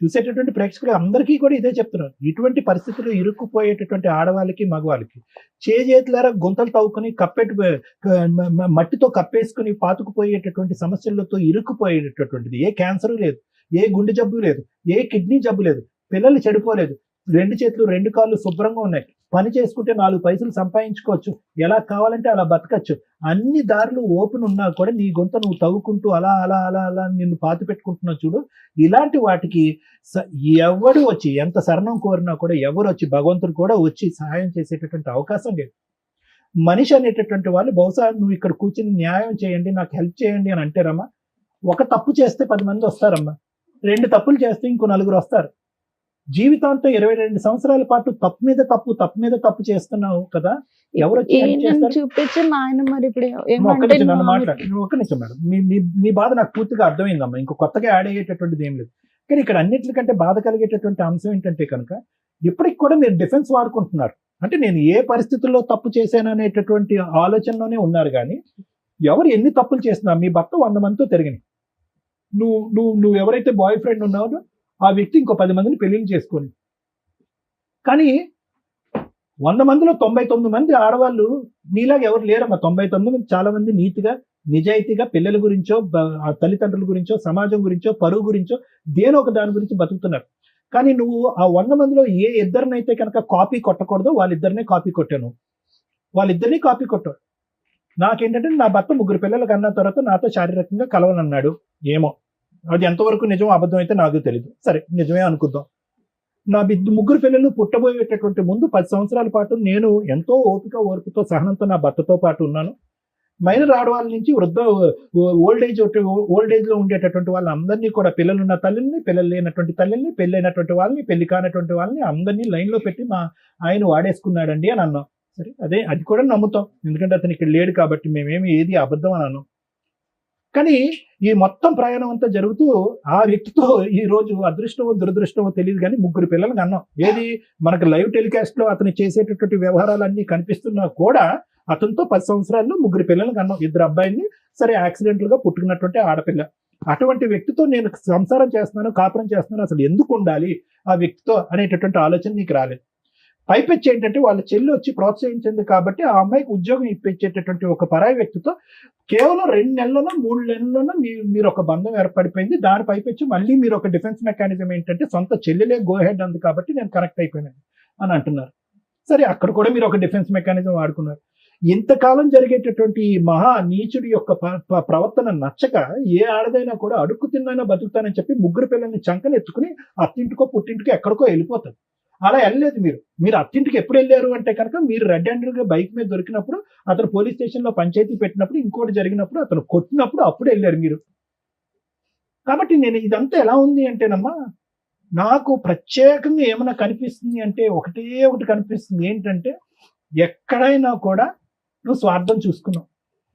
చూసేటటువంటి ప్రేక్షకులు అందరికీ కూడా ఇదే చెప్తున్నారు. ఇటువంటి పరిస్థితుల్లో ఇరుక్కుపోయేటటువంటి ఆడవాళ్ళకి, మగవాళ్ళకి చేతులారా గుంతలు తవ్వుకొని మట్టితో కప్పేసుకుని పాతుకుపోయేటటువంటి సమస్యలతో ఇరుక్కుపోయేటటువంటిది. ఏ క్యాన్సర్ లేదు, ఏ గుండె జబ్బు లేదు, ఏ కిడ్నీ జబ్బు లేదు, పిల్లలు చెడిపోలేదు, 2 చేతులు 2 కాళ్ళు శుభ్రంగా ఉన్నాయి, పని చేసుకుంటే 4 పైసలు సంపాదించుకోవచ్చు, ఎలా కావాలంటే అలా బతకచ్చు. అన్ని దారులు ఓపెన్ ఉన్నా కూడా నీ గొంత నువ్వు తవ్వుకుంటూ అలా అలా అలా అలా నిన్ను పాతి పెట్టుకుంటున్నావు చూడు. ఇలాంటి వాటికి ఎవడు వచ్చి ఎంత శరణం కోరినా కూడా ఎవరు వచ్చి, భగవంతుడు కూడా వచ్చి సహాయం చేసేటటువంటి అవకాశం లేదు. మనిషి అనేటటువంటి వాళ్ళు బహుశా నువ్వు ఇక్కడ కూర్చుని న్యాయం చేయండి, నాకు హెల్ప్ చేయండి అని అంటారమ్మా. ఒక తప్పు చేస్తే 10 మంది వస్తారమ్మా, 2 తప్పులు చేస్తే ఇంకో 4 వస్తారు. జీవితాంతో 22 సంవత్సరాల పాటు తప్పు మీద తప్పు చేస్తున్నావు కదా, ఎవరు వచ్చి help ఈయనను చేస్తారు? చూపించి మా ఆయన మరి ఇప్పుడు ఒక్క ఏమంటే నిమిషం నన్ను నువ్వు మాట్లాడు, ఒక్క నిమిషం మేడం. మీ బాధ నాకు పూర్తిగా అర్థమైందమ్మా. ఇంకో కొత్తగా యాడ్ అయ్యేటటువంటిది ఏం లేదు. కానీ ఇక్కడ అన్నిటికంటే బాధ కలిగేటటువంటి అంశం ఏంటంటే కనుక ఇప్పటికి కూడా మీరు డిఫెన్స్ వాడుకుంటున్నారు. అంటే నేను ఏ పరిస్థితుల్లో తప్పు చేశాను అనేటటువంటి ఆలోచనలోనే ఉన్నారు. కానీ ఎవరు ఎన్ని తప్పులు చేస్తున్నా, మీ భర్త 100 మందితో తిరిగినాయి, నువ్వు ఎవరైతే బాయ్ ఫ్రెండ్ ఉన్నావో ఆ వ్యక్తి ఇంకో 10 మందిని పెళ్లిళ్ళు చేసుకొని, కానీ 100 మందిలో 99 మంది ఆడవాళ్ళు నీలాగా ఎవరు లేరమ్మా. 99 మంది చాలా మంది నీతిగా, నిజాయితీగా పిల్లల గురించో, తల్లిదండ్రుల గురించో, సమాజం గురించో, పరువు గురించో, దేనో ఒక దాని గురించి బతుకుతున్నారు. కానీ నువ్వు ఆ 100 మందిలో ఏ ఇద్దరినైతే కనుక కాపీ కొట్టకూడదో వాళ్ళిద్దరినే కాపీ కొట్టాను. వాళ్ళిద్దరినీ కాపీ కొట్టాడు. నాకేంటంటే నా భర్త 3 పిల్లలు కన్నా తర్వాత నాతో శారీరకంగా కలవనన్నాడు. ఏమో అది ఎంతవరకు నిజం అబద్ధం అయితే నాకు తెలియదు, సరే నిజమే అనుకుందాం. నా ముగ్గురు పిల్లలు పుట్టబోయేటటువంటి ముందు 10 సంవత్సరాల పాటు నేను ఎంతో ఓర్పుతో సహనంతో నా భర్తతో పాటు ఉన్నాను. మైనర్ ఆడవాళ్ళ నుంచి ఓల్డ్ ఏజ్ లో ఉండేటటువంటి వాళ్ళందరినీ కూడా, పిల్లలున్న తల్లిని, పిల్లలు లేనటువంటి తల్లిని, పెళ్ళైనటువంటి వాళ్ళని, పెళ్లి కానటువంటి వాళ్ళని అందరినీ లైన్ లో పెట్టి మా ఆయన వాడేసుకున్నాడండి అని అన్నాం. సరే, అది కూడా నమ్ముతాం, ఎందుకంటే అతను ఇక్కడ లేడు కాబట్టి మేమేమి ఏది అబద్ధం అని అన్నాం. కానీ ఈ మొత్తం ప్రయాణం అంతా జరుగుతూ ఆ వ్యక్తితో ఈ రోజు అదృష్టమో దురదృష్టమో తెలియదు కానీ 3 పిల్లలు కన్నాం. ఏది మనకు లైవ్ టెలికాస్ట్ లో అతను చేసేటటువంటి వ్యవహారాలన్నీ కనిపిస్తున్నా కూడా అతనితో 10 సంవత్సరాల్లో 3 పిల్లలు కన్నాం. 2 అబ్బాయిని, సరే యాక్సిడెంటల్ గా పుట్టుకున్నటువంటి ఆడపిల్ల. అటువంటి వ్యక్తితో నేను సంసారం చేస్తున్నాను, కాపురం చేస్తున్నాను, అసలు ఎందుకు ఉండాలి ఆ వ్యక్తితో అనేటటువంటి ఆలోచన నీకు రాలేదు. పైపెచ్చి ఏంటంటే వాళ్ళ చెల్లి వచ్చి ప్రోత్సహించింది కాబట్టి ఆ అమ్మాయికి ఉద్యోగం ఇప్పించేటటువంటి ఒక పరాయి వ్యక్తితో కేవలం 2 నెలల్లోనో 3 నెలల్లోనో మీరు ఒక బంధం ఏర్పడిపోయింది. దాని పైపెచ్చి మళ్ళీ మీరు ఒక డిఫెన్స్ మెకానిజం ఏంటంటే సొంత చెల్లెలే గో హెడ్ అంది కాబట్టి నేను కనెక్ట్ అయిపోయినాను అని అంటున్నారు. సరే, అక్కడ కూడా మీరు ఒక డిఫెన్స్ మెకానిజం వాడుకున్నారు. ఇంతకాలం జరిగేటటువంటి ఈ మహా నీచుడి యొక్క ప్రవర్తన నచ్చక ఏ ఆడదైనా కూడా అడుక్కు తిన్నైనా బతుకుతానని చెప్పి 3 పిల్లల్ని చంకనెత్తుకుని అత్తింటికో పుట్టింటికో ఎక్కడికో వెళ్ళిపోతారు. అలా వెళ్ళలేదు. మీరు అత్తింటికి ఎప్పుడు వెళ్ళారు అంటే కనుక మీరు రెడ్ హ్యాండెడ్ గా బైక్ మీద దొరికినప్పుడు, అతను పోలీస్ స్టేషన్ లో పంచాయతీ పెట్టినప్పుడు, ఇంకోటి జరిగినప్పుడు, అతను కొట్టినప్పుడు అప్పుడు వెళ్ళారు మీరు. కాబట్టి నేను ఇదంతా ఎలా ఉంది అంటేనమ్మా, నాకు ప్రత్యేకంగా ఏమైనా కనిపిస్తుంది అంటే ఒకటి కనిపిస్తుంది. ఏంటంటే ఎక్కడైనా కూడా నువ్వు స్వార్థం చూసుకున్నావు.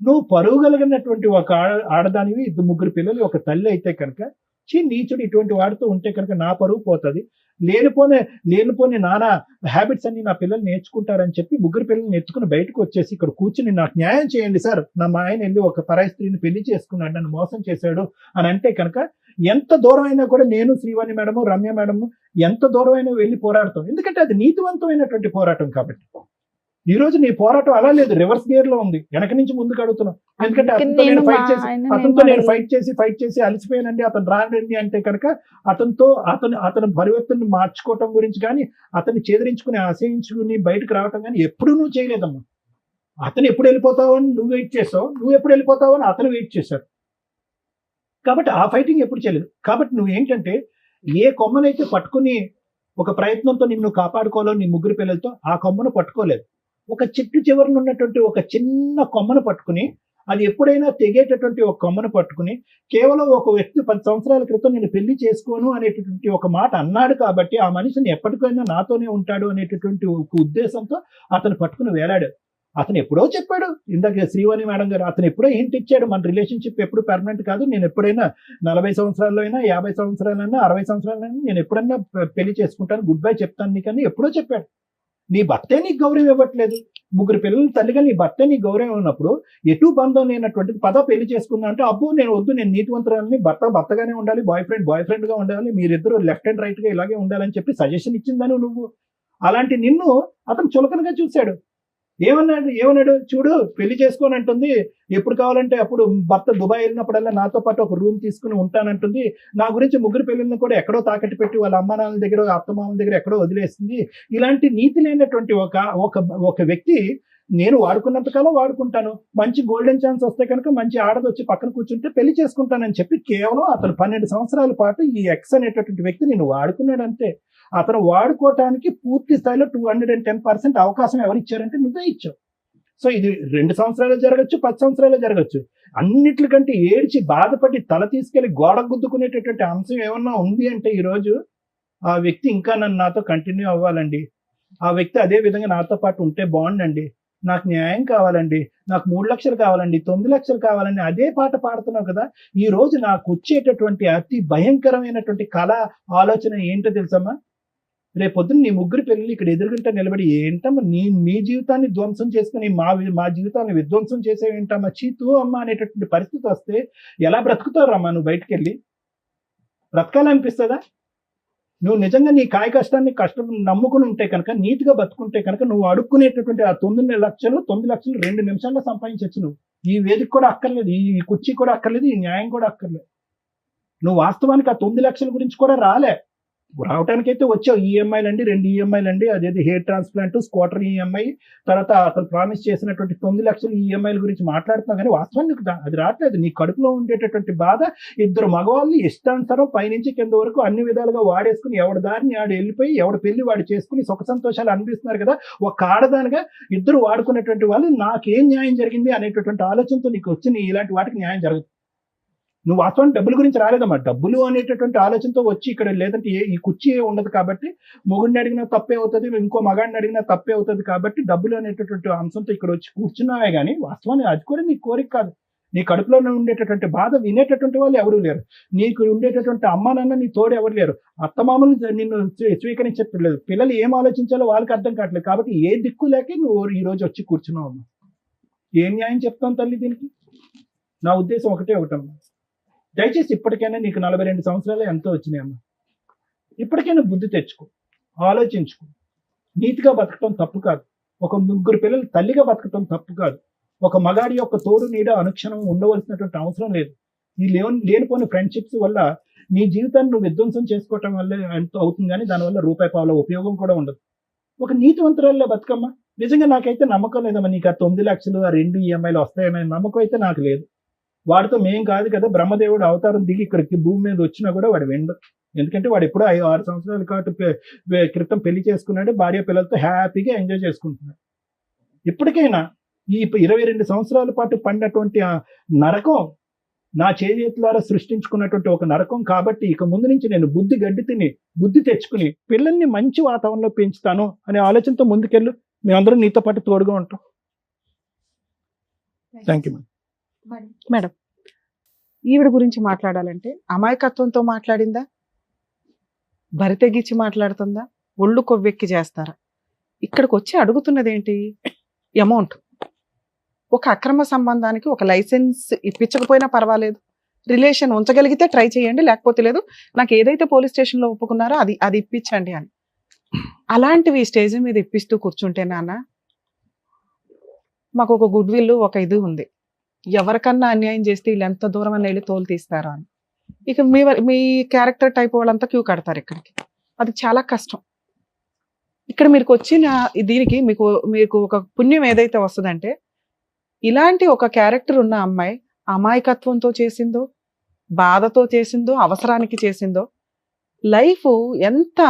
నువ్వు పరువు కలిగినటువంటి ఒక ఆడదానివి, 2 పిల్లలు, ఒక తల్లి అయితే కనుక నీచుడు ఇటువంటి వాడితో ఉంటే కనుక నా పరువు పోతుంది, లేనిపోని నానా హ్యాబిట్స్ అన్ని నా పిల్లలు నేర్చుకుంటారని చెప్పి 3 పిల్లల్ని ఎత్తుకుని బయటకు వచ్చేసి ఇక్కడ కూర్చుని నాకు న్యాయం చేయండి సార్, నా మా ఆయన వెళ్ళి ఒక పరాయి స్త్రీని పెళ్లి చేసుకున్నాడు, నన్ను మోసం చేశాడు అని అంటే కనుక ఎంత దూరం అయినా కూడా నేను, శ్రీవాణి మేడము, రమ్య మేడము ఎంత దూరం అయినా వెళ్ళి పోరాడతాం. ఎందుకంటే అది నీతివంతమైనటువంటి పోరాటం కాబట్టి. ఈ రోజు నీ పోరాటం అలా లేదు, రివర్స్ గేర్ లో ఉంది, వెనక నుంచి ముందుకు అడుగుతున్నాం. ఎందుకంటే అతనితో నేను ఫైట్ చేసి అలసిపోయానండి, అతను రానండి అంటే కనుక అతని పరివర్తన మార్చుకోవటం గురించి కానీ, అతన్ని చేదరించుకుని ఆశయించుకుని బయటకు రావటం కానీ ఎప్పుడు నువ్వు చేయలేదమ్మా. అతను ఎప్పుడు వెళ్ళిపోతావు అని నువ్వు వెయిట్ చేసావు, నువ్వు ఎప్పుడు వెళ్ళిపోతావు అని అతను వెయిట్ చేశాడు. కాబట్టి ఆ ఫైటింగ్ ఎప్పుడు చేయలేదు. కాబట్టి నువ్వు ఏంటంటే ఏ కొమ్మనైతే పట్టుకుని ఒక ప్రయత్నంతో నిన్ను కాపాడుకోవాలో నీ 3 పిల్లలతో, ఆ కొమ్మను పట్టుకోలేదు. ఒక చెట్టు చివరన ఉన్నటువంటి ఒక చిన్న కొమ్మను పట్టుకుని, అది ఎప్పుడైనా తెగేటటువంటి ఒక కొమ్మను పట్టుకుని, కేవలం ఒక వ్యక్తి 10 సంవత్సరాల క్రితం నేను పెళ్లి చేసుకోను అనేటటువంటి ఒక మాట అన్నాడు కాబట్టి ఆ మనిషిని ఎప్పటికైనా నాతోనే ఉంటాడు అనేటటువంటి ఒక ఉద్దేశంతో అతను పట్టుకుని వేలాడు. అతను ఎప్పుడో చెప్పాడు, ఇందాక శ్రీవాణి మేడం గారు, అతను ఎప్పుడో హింట్ ఇచ్చాడు, మన రిలేషన్షిప్ ఎప్పుడు పర్మనెంట్ కాదు, నేను ఎప్పుడైనా 40 సంవత్సరాల్లో అయినా, 50 సంవత్సరాలైనా, 60 సంవత్సరాలైనా నేను ఎప్పుడైనా పెళ్లి చేసుకుంటాను, గుడ్ బై చెప్తాను నీకని ఎప్పుడో చెప్పాడు. నీ భర్తే నీకు గౌరవం ఇవ్వట్లేదు. 3 పిల్లల తల్లిగా నీ భర్తే నీకు గౌరవం ఉన్నప్పుడు ఎటు బంధం లేనటువంటిది పెళ్లి చేసుకున్నా అంటే అబ్బో నేను వద్దు, నేను నీతివంతురాలని, భర్తగానే ఉండాలి, బాయ్ ఫ్రెండ్ గా ఉండాలి, మీరిద్దరు లెఫ్ట్ అండ్ రైట్ గా ఇలాగే ఉండాలని చెప్పి సజెషన్ ఇచ్చిందని నువ్వు. అలాంటి నిన్ను అతను చులకనగా చూశాడు. ఏమన్నాడు చూడు, పెళ్లి చేసుకోని అంటుంది, ఎప్పుడు కావాలంటే అప్పుడు భర్త దుబాయ్ వెళ్ళినప్పుడల్లా నాతో పాటు ఒక రూమ్ తీసుకుని ఉంటానంటుంది, నా గురించి 3 పిల్లల్ని కూడా ఎక్కడో తాకట్టు పెట్టి వాళ్ళ అమ్మ నాన్నల దగ్గర, అత్తమామల దగ్గర ఎక్కడో వదిలేస్తుంది. ఇలాంటి నీతి లేనటువంటి ఒక వ్యక్తి నేను వాడుకున్నంత కాలం వాడుకుంటాను, మంచి గోల్డెన్ ఛాన్స్ వస్తే కనుక మంచి ఆడది వచ్చి పక్కన కూర్చుంటే పెళ్లి చేసుకుంటానని చెప్పి కేవలం అతను 12 సంవత్సరాల పాటు ఈ ఎక్స్ అనేటటువంటి వ్యక్తి నేను వాడుకున్నాడు అంతే. అతను వాడుకోవటానికి పూర్తి స్థాయిలో 210% అవకాశం ఎవరిచ్చారంటే నువ్వే ఇచ్చావు. సో ఇది 2 సంవత్సరాలు జరగచ్చు, 10 సంవత్సరాలు జరగచ్చు. అన్నిటికంటే ఏడ్చి బాధపడి తల తీసుకెళ్లి గోడ గుద్దుకునేటటువంటి అంశం ఏమన్నా ఉంది అంటే ఈరోజు ఆ వ్యక్తి ఇంకా నాతో కంటిన్యూ అవ్వాలండి, ఆ వ్యక్తి అదే విధంగా నాతో పాటు ఉంటే బాగుండండి, నాకు న్యాయం కావాలండి, నాకు 3 లక్షలు కావాలండి, 9 లక్షలు కావాలండి, అదే పాట పాడుతున్నావు కదా. ఈ రోజు నాకు వచ్చేటటువంటి అతి భయంకరమైనటువంటి కళ ఆలోచన ఏంటో తెలుసమ్మా, రేపొద్దున నీ 3 పిల్లలు ఇక్కడ ఎదురుగుంటా నిలబడి ఏంటమ్మా మీ జీవితాన్ని ధ్వంసం చేసుకుని మా జీవితాన్ని విధ్వంసం చేసేవేంటమ్మా, చీతూ అమ్మ అనేటటువంటి పరిస్థితి వస్తే ఎలా బ్రతుకుతారమ్మా? నువ్వు బయటకు వెళ్ళి బ్రతకాలనిపిస్తుందా? నువ్వు నిజంగా నీ కాయ కష్టాన్ని నమ్ముకుని ఉంటే కనుక, నీతిగా బతుకుంటే కనుక, నువ్వు అడుక్కునేటటువంటి ఆ 9 లక్షలు 2 నిమిషాల్లో సంపాదించచ్చు. నువ్వు ఈ వేదిక కూడా అక్కర్లేదు, ఈ కుర్చీ కూడా అక్కర్లేదు, ఈ న్యాయం కూడా అక్కర్లేదు. నువ్వు వాస్తవానికి ఆ 9 లక్షల గురించి కూడా రాలే, రావడానికైతే వచ్చావు, ఈఎంఐలు అండి, 2 ఈఎంఐలు అండి, అదేది హెయిర్ ట్రాన్స్ప్లాంట్, స్కూటర్ ఈఎంఐ, తర్వాత అతను ప్రామిస్ చేసినటువంటి 9 లక్షల ఈఎంఐల గురించి మాట్లాడుతున్నావు, కానీ వాస్తవానికి నీకు అది రావట్లేదు. నీ కడుపులో ఉండేటటువంటి బాధ, ఇద్దరు మగవాళ్ళు ఇష్టానుసారం పైనుంచి కింద వరకు అన్ని విధాలుగా వాడేసుకుని ఎవడి దారిని ఆడు వెళ్ళిపోయి ఎవడి పెళ్లి వాడు చేసుకుని సుఖ సంతోషాలు అనిపిస్తున్నారు కదా. ఒక ఆడదానిగా ఇద్దరు వాడుకునేటువంటి వాళ్ళు నాకేం న్యాయం జరిగింది అనేటటువంటి ఆలోచనతో నీకు వచ్చి నీ ఇలాంటి వాటికి న్యాయం జరుగుతుంది. నువ్వు వాస్తవానికి డబ్బుల గురించి రాలేదమ్మా, డబ్బులు అనేటటువంటి ఆలోచనతో వచ్చి ఇక్కడ, లేదంటే ఈ కుర్చీ ఉండదు కాబట్టి మొగుడిని అడిగినా తప్పే అవుతుంది, ఇంకో మగాడిని అడిగినా తప్పే అవుతుంది కాబట్టి డబ్బులు అనేటటువంటి అంశంతో ఇక్కడ వచ్చి కూర్చున్నావే కానీ వాస్తవానికి అది కూడా నీ కోరిక కాదు. నీ కడుపులో ఉండేటటువంటి బాధ వినేటటువంటి వాళ్ళు ఎవరు లేరు, నీకు ఉండేటటువంటి అమ్మా నాన్న నీ తోడు ఎవరు లేరు, అత్తమామలు నిన్ను స్వీకరించట్లేదు, పిల్లలు ఏం ఆలోచించాలో వాళ్ళకి అర్థం కావట్లేదు. కాబట్టి ఏ దిక్కు లేక నువ్వు ఈ రోజు వచ్చి కూర్చున్నావు అమ్మా. ఏం న్యాయం చెప్తాను తల్లి దీనికి? నా ఉద్దేశం ఒకటమ్మా, దయచేసి ఇప్పటికైనా నీకు 42 సంవత్సరాలు ఎంతో వచ్చినాయమ్మా, ఇప్పటికైనా బుద్ధి తెచ్చుకో, ఆలోచించుకో. నీతిగా బతకటం తప్పు కాదు, ఒక 3 పిల్లలు తల్లిగా బతకటం తప్పు కాదు, ఒక మగాడి యొక్క తోడు నీడ అనుక్షణం ఉండవలసినటువంటి అవసరం లేదు. ఈ లేనిపోయిన ఫ్రెండ్షిప్స్ వల్ల నీ జీవితాన్ని నువ్వు విధ్వంసం చేసుకోవటం వల్ల ఎంత అవుతుంది, కానీ దానివల్ల రూపాయి పావుల ఉపయోగం కూడా ఉండదు. ఒక నీతివంతురాల్లో బతుకమ్మా. నిజంగా నాకైతే నమ్మకం లేదమ్మా, నీకు ఆ 9 లక్షలు, ఆ 2 ఈఎంఐలు వస్తాయనే నమ్మకం అయితే నాకు లేదు. వాడితో మేం కాదు కదా, బ్రహ్మదేవుడు అవతారం దిగి ఇక్కడికి భూమి మీద వచ్చినా కూడా వాడు వెండు. ఎందుకంటే వాడు ఎప్పుడో 6 సంవత్సరాల క్రితం పెళ్లి చేసుకున్నాడు, భార్య పిల్లలతో హ్యాపీగా ఎంజాయ్ చేసుకుంటున్నాడు. ఇప్పటికైనా ఈ 22 సంవత్సరాల పాటు పడినటువంటి ఆ నరకం నా చేతులారా సృష్టించుకున్నటువంటి ఒక నరకం కాబట్టి ఇక ముందు నుంచి నేను బుద్ధి తెచ్చుకుని పిల్లల్ని మంచి వాతావరణంలో పెంచుతాను అనే ఆలోచనతో ముందుకెళ్ళు. మేమందరం నీతో పాటు తోడుగా ఉంటాం. Thank you madam. ఈవిడ గురించి మాట్లాడాలంటే అమాయకత్వంతో మాట్లాడిందా, బరి తెగించి మాట్లాడుతుందా, ఒళ్ళు కొవ్వెక్కి చేస్తారా? ఇక్కడికి వచ్చి అడుగుతున్నది ఏంటి? అమౌంట్. ఒక అక్రమ సంబంధానికి ఒక లైసెన్స్ ఇప్పించకపోయినా పర్వాలేదు, రిలేషన్ ఉంచగలిగితే ట్రై చేయండి, లేకపోతే లేదు, నాకు ఏదైతే పోలీస్ స్టేషన్లో ఒప్పుకున్నారో అది ఇప్పించండి అని. అలాంటివి స్టేజ్ మీద ఇప్పిస్తూ కూర్చుంటే నాన్న, మాకు ఒక గుడ్ విల్, ఒక ఇది ఉంది, ఎవరికన్నా అన్యాయం చేస్తే వీళ్ళు ఎంత దూరం అని వెళ్ళి తోలు తీస్తారా అని. ఇక మీ క్యారెక్టర్ టైప్ వాళ్ళంతా క్యూ కడతారు ఇక్కడికి. అది చాలా కష్టం. ఇక్కడ మీకు వచ్చిన దీనికి మీకు ఒక పుణ్యం ఏదైతే వస్తుందంటే, ఇలాంటి ఒక క్యారెక్టర్ ఉన్న అమ్మాయి అమాయకత్వంతో చేసిందో, బాధతో చేసిందో, అవసరానికి చేసిందో, లైఫ్ ఎంత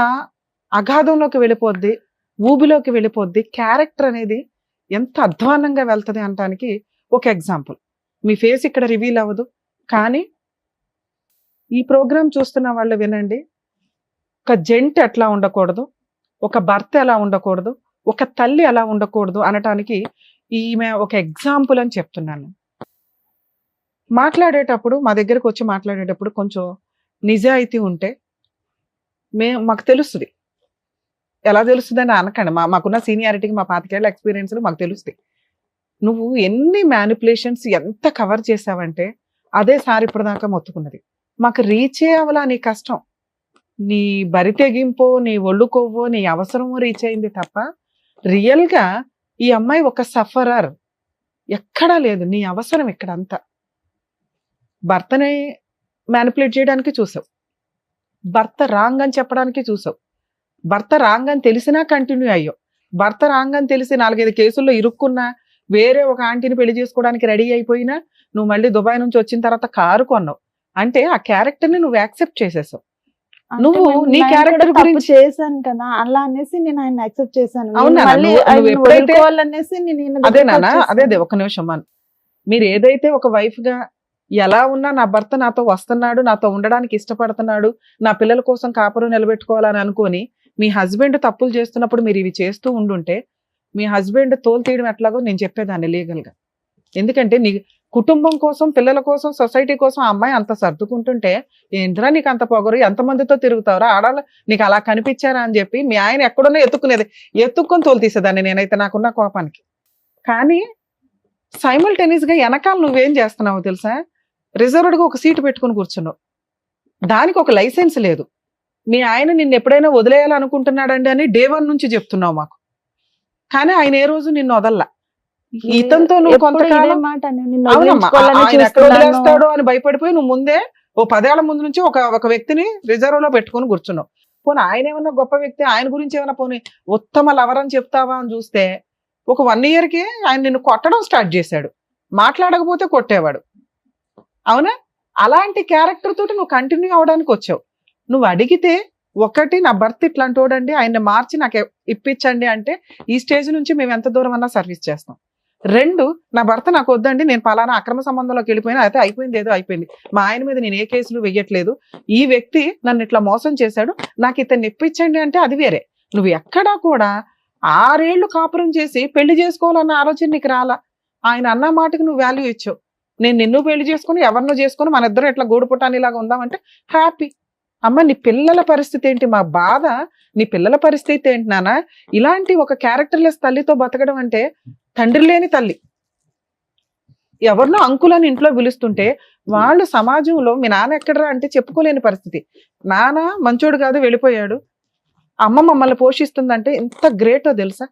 అగాధంలోకి వెళ్ళిపోద్ది, ఊబిలోకి వెళ్ళిపోద్ది, క్యారెక్టర్ అనేది ఎంత అధ్వానంగా వెళ్తుంది అనడానికి ఒక ఎగ్జాంపుల్. మీ ఫేస్ ఇక్కడ రివీల్ అవ్వదు, కానీ ఈ ప్రోగ్రామ్ చూస్తున్న వాళ్ళు వినండి. ఒక జెంట్ ఎట్లా ఉండకూడదు, ఒక భర్త ఎలా ఉండకూడదు, ఒక తల్లి ఎలా ఉండకూడదు అనటానికి ఈమె ఒక ఎగ్జాంపుల్ అని చెప్తున్నాను. మాట్లాడేటప్పుడు, మా దగ్గరకు వచ్చి మాట్లాడేటప్పుడు కొంచెం నిజాయితీ ఉంటే మాకు తెలుస్తుంది. ఎలా తెలుస్తుంది అని అనకండి, మాకున్న సీనియారిటీకి, మా 25 ఏళ్ల ఎక్స్పీరియన్స్లు మాకు తెలుస్తాయి. నువ్వు ఎన్ని మ్యానిపులేషన్స్ ఎంత కవర్ చేసావంటే అదే సార్ ఇప్పటిదాకా మొత్తుకున్నది. మాకు రీచ్ అవ్వాలా నీ కష్టం, నీ బరి తెగింపో, నీ ఒళ్ళు కొవ్వో, నీ అవసరమో రీచ్ అయింది తప్ప రియల్గా ఈ అమ్మాయి ఒక సఫరర్ ఎక్కడా లేదు. నీ అవసరం ఇక్కడంతా భర్తని మ్యానిపులేట్ చేయడానికి చూసావు, భర్త రాంగ్ అని చెప్పడానికి చూసావు, భర్త రాంగ్ అని తెలిసినా కంటిన్యూ అయ్యావు, భర్త రాంగ్ అని తెలిసి 4-5 కేసుల్లో ఇరుక్కున్నా, వేరే ఒక ఆంటీని పెళ్లి చేసుకోవడానికి రెడీ అయిపోయినా, నువ్వు మళ్ళీ దుబాయ్ నుంచి వచ్చిన తర్వాత కారు కొన్నావు. అంటే ఆ క్యారెక్టర్ ని నువ్వు యాక్సెప్ట్ చేసేసావు. నువ్వు నీ క్యారెక్టర్ గురించి చేశాను కదా, అలా అనేసి నేను ఆయన యాక్సెప్ట్ చేశాను. అవునా? నువ్వు ఎప్పుడైతే అదే నాన్న, అదే ఒక నిమిషం అన్న, మీరు ఏదైతే ఒక వైఫ్ గా ఎలా ఉన్నా నా భర్త నాతో వస్తున్నాడు, నాతో ఉండడానికి ఇష్టపడుతున్నాడు, నా పిల్లల కోసం కాపురం నిలబెట్టుకోవాలని అనుకొని మీ హస్బెండ్ తప్పులు చేస్తున్నప్పుడు మీరు ఇవి చేస్తూ ఉండుంటే మీ హస్బెండ్ తోలు తీయడం ఎట్లాగో నేను చెప్పేదాన్ని లీగల్ గా. ఎందుకంటే నీ కుటుంబం కోసం, పిల్లల కోసం, సొసైటీ కోసం ఆ అమ్మాయి అంత సర్దుకుంటుంటే ఏంట్రా నీకు అంత పొగరు, ఎంతమందితో తిరుగుతావురా, ఆడాలి నీకు అలా కనిపించారా అని చెప్పి మీ ఆయన ఎక్కడున్నా ఎత్తుక్కొని తోలు తీసేదాన్ని నేనైతే నాకున్న కోపానికి. కానీ సైమల్టేనియస్ గా వెనకాల నువ్వేం చేస్తున్నావు తెలుసా? రిజర్వ్డ్గా ఒక సీటు పెట్టుకుని కూర్చున్నావు, దానికి ఒక లైసెన్స్ లేదు. మీ ఆయన నిన్ను ఎప్పుడైనా వదిలేయాలనుకుంటున్నాడండి అని డే 1 నుంచి చెప్తున్నావు మాకు, కానీ ఆయన ఏ రోజు నిన్ను వదల్లా. ఇతనితో నువ్వు కొంతకాలం ఆయన ఎక్కడ వదిలేస్తాడో అని భయపడిపోయి నువ్వు ముందే ఓ 10 ఏళ్ల ముందు నుంచి ఒక వ్యక్తిని రిజర్వ్ లో పెట్టుకుని కూర్చున్నావు. పోనీ ఆయన ఏమన్నా గొప్ప వ్యక్తి, ఆయన గురించి ఏమన్నా పోనీ ఉత్తమ లవర్ అని చెప్తావా అని చూస్తే ఒక 1 yearకి ఆయన నిన్ను కొట్టడం స్టార్ట్ చేశాడు, మాట్లాడకపోతే కొట్టేవాడు. అవునా? అలాంటి క్యారెక్టర్ తోటి నువ్వు కంటిన్యూ అవడానికి వచ్చావు. నువ్వు అడిగితే ఒకటి, నా భర్త ఇట్లాంటి వాడండి, ఆయన్ని మార్చి నాకు ఇప్పించండి అంటే ఈ స్టేజ్ నుంచి మేము ఎంత దూరం అన్నా సర్వీస్ చేస్తాం. 2, నా భర్త నాకు వద్దండి, నేను పలానా అక్రమ సంబంధంలోకి వెళ్ళిపోయినా, అయితే అయిపోయింది, ఏదో అయిపోయింది, మా ఆయన మీద నేను ఏ కేసులు వెయ్యట్లేదు, ఈ వ్యక్తి నన్ను ఇట్లా మోసం చేశాడు, నాకు ఇతన్ని ఇప్పించండి అంటే అది వేరే. నువ్వు ఎక్కడా కూడా 6 ఏళ్ళు కాపురం చేసి పెళ్లి చేసుకోవాలన్న ఆలోచన నీకు రాలా. ఆయన అన్న మాటకి నువ్వు వాల్యూ ఇచ్చావు. నేను నిన్ను పెళ్లి చేసుకుని ఎవరినో చేసుకుని మన ఇద్దరు ఇట్లా గూడు పుట్టానిలాగా ఉందామంటే హ్యాపీ. అమ్మ నీ పిల్లల పరిస్థితి ఏంటి? మా బాధ నీ పిల్లల పరిస్థితి ఏంటి నాన్న? ఇలాంటి ఒక క్యారెక్టర్లెస్ తల్లితో బతకడం అంటే తండ్రి లేని తల్లి. ఎవరినో అంకులని ఇంట్లో పిలుస్తుంటే వాళ్ళు సమాజంలో మీ నాన్న ఎక్కడరా అంటే చెప్పుకోలేని పరిస్థితి. నాన్న మంచోడు కాదు వెళ్ళిపోయాడు, అమ్మ మమ్మల్ని పోషిస్తుందంటే ఎంత గ్రేటో తెలుసా.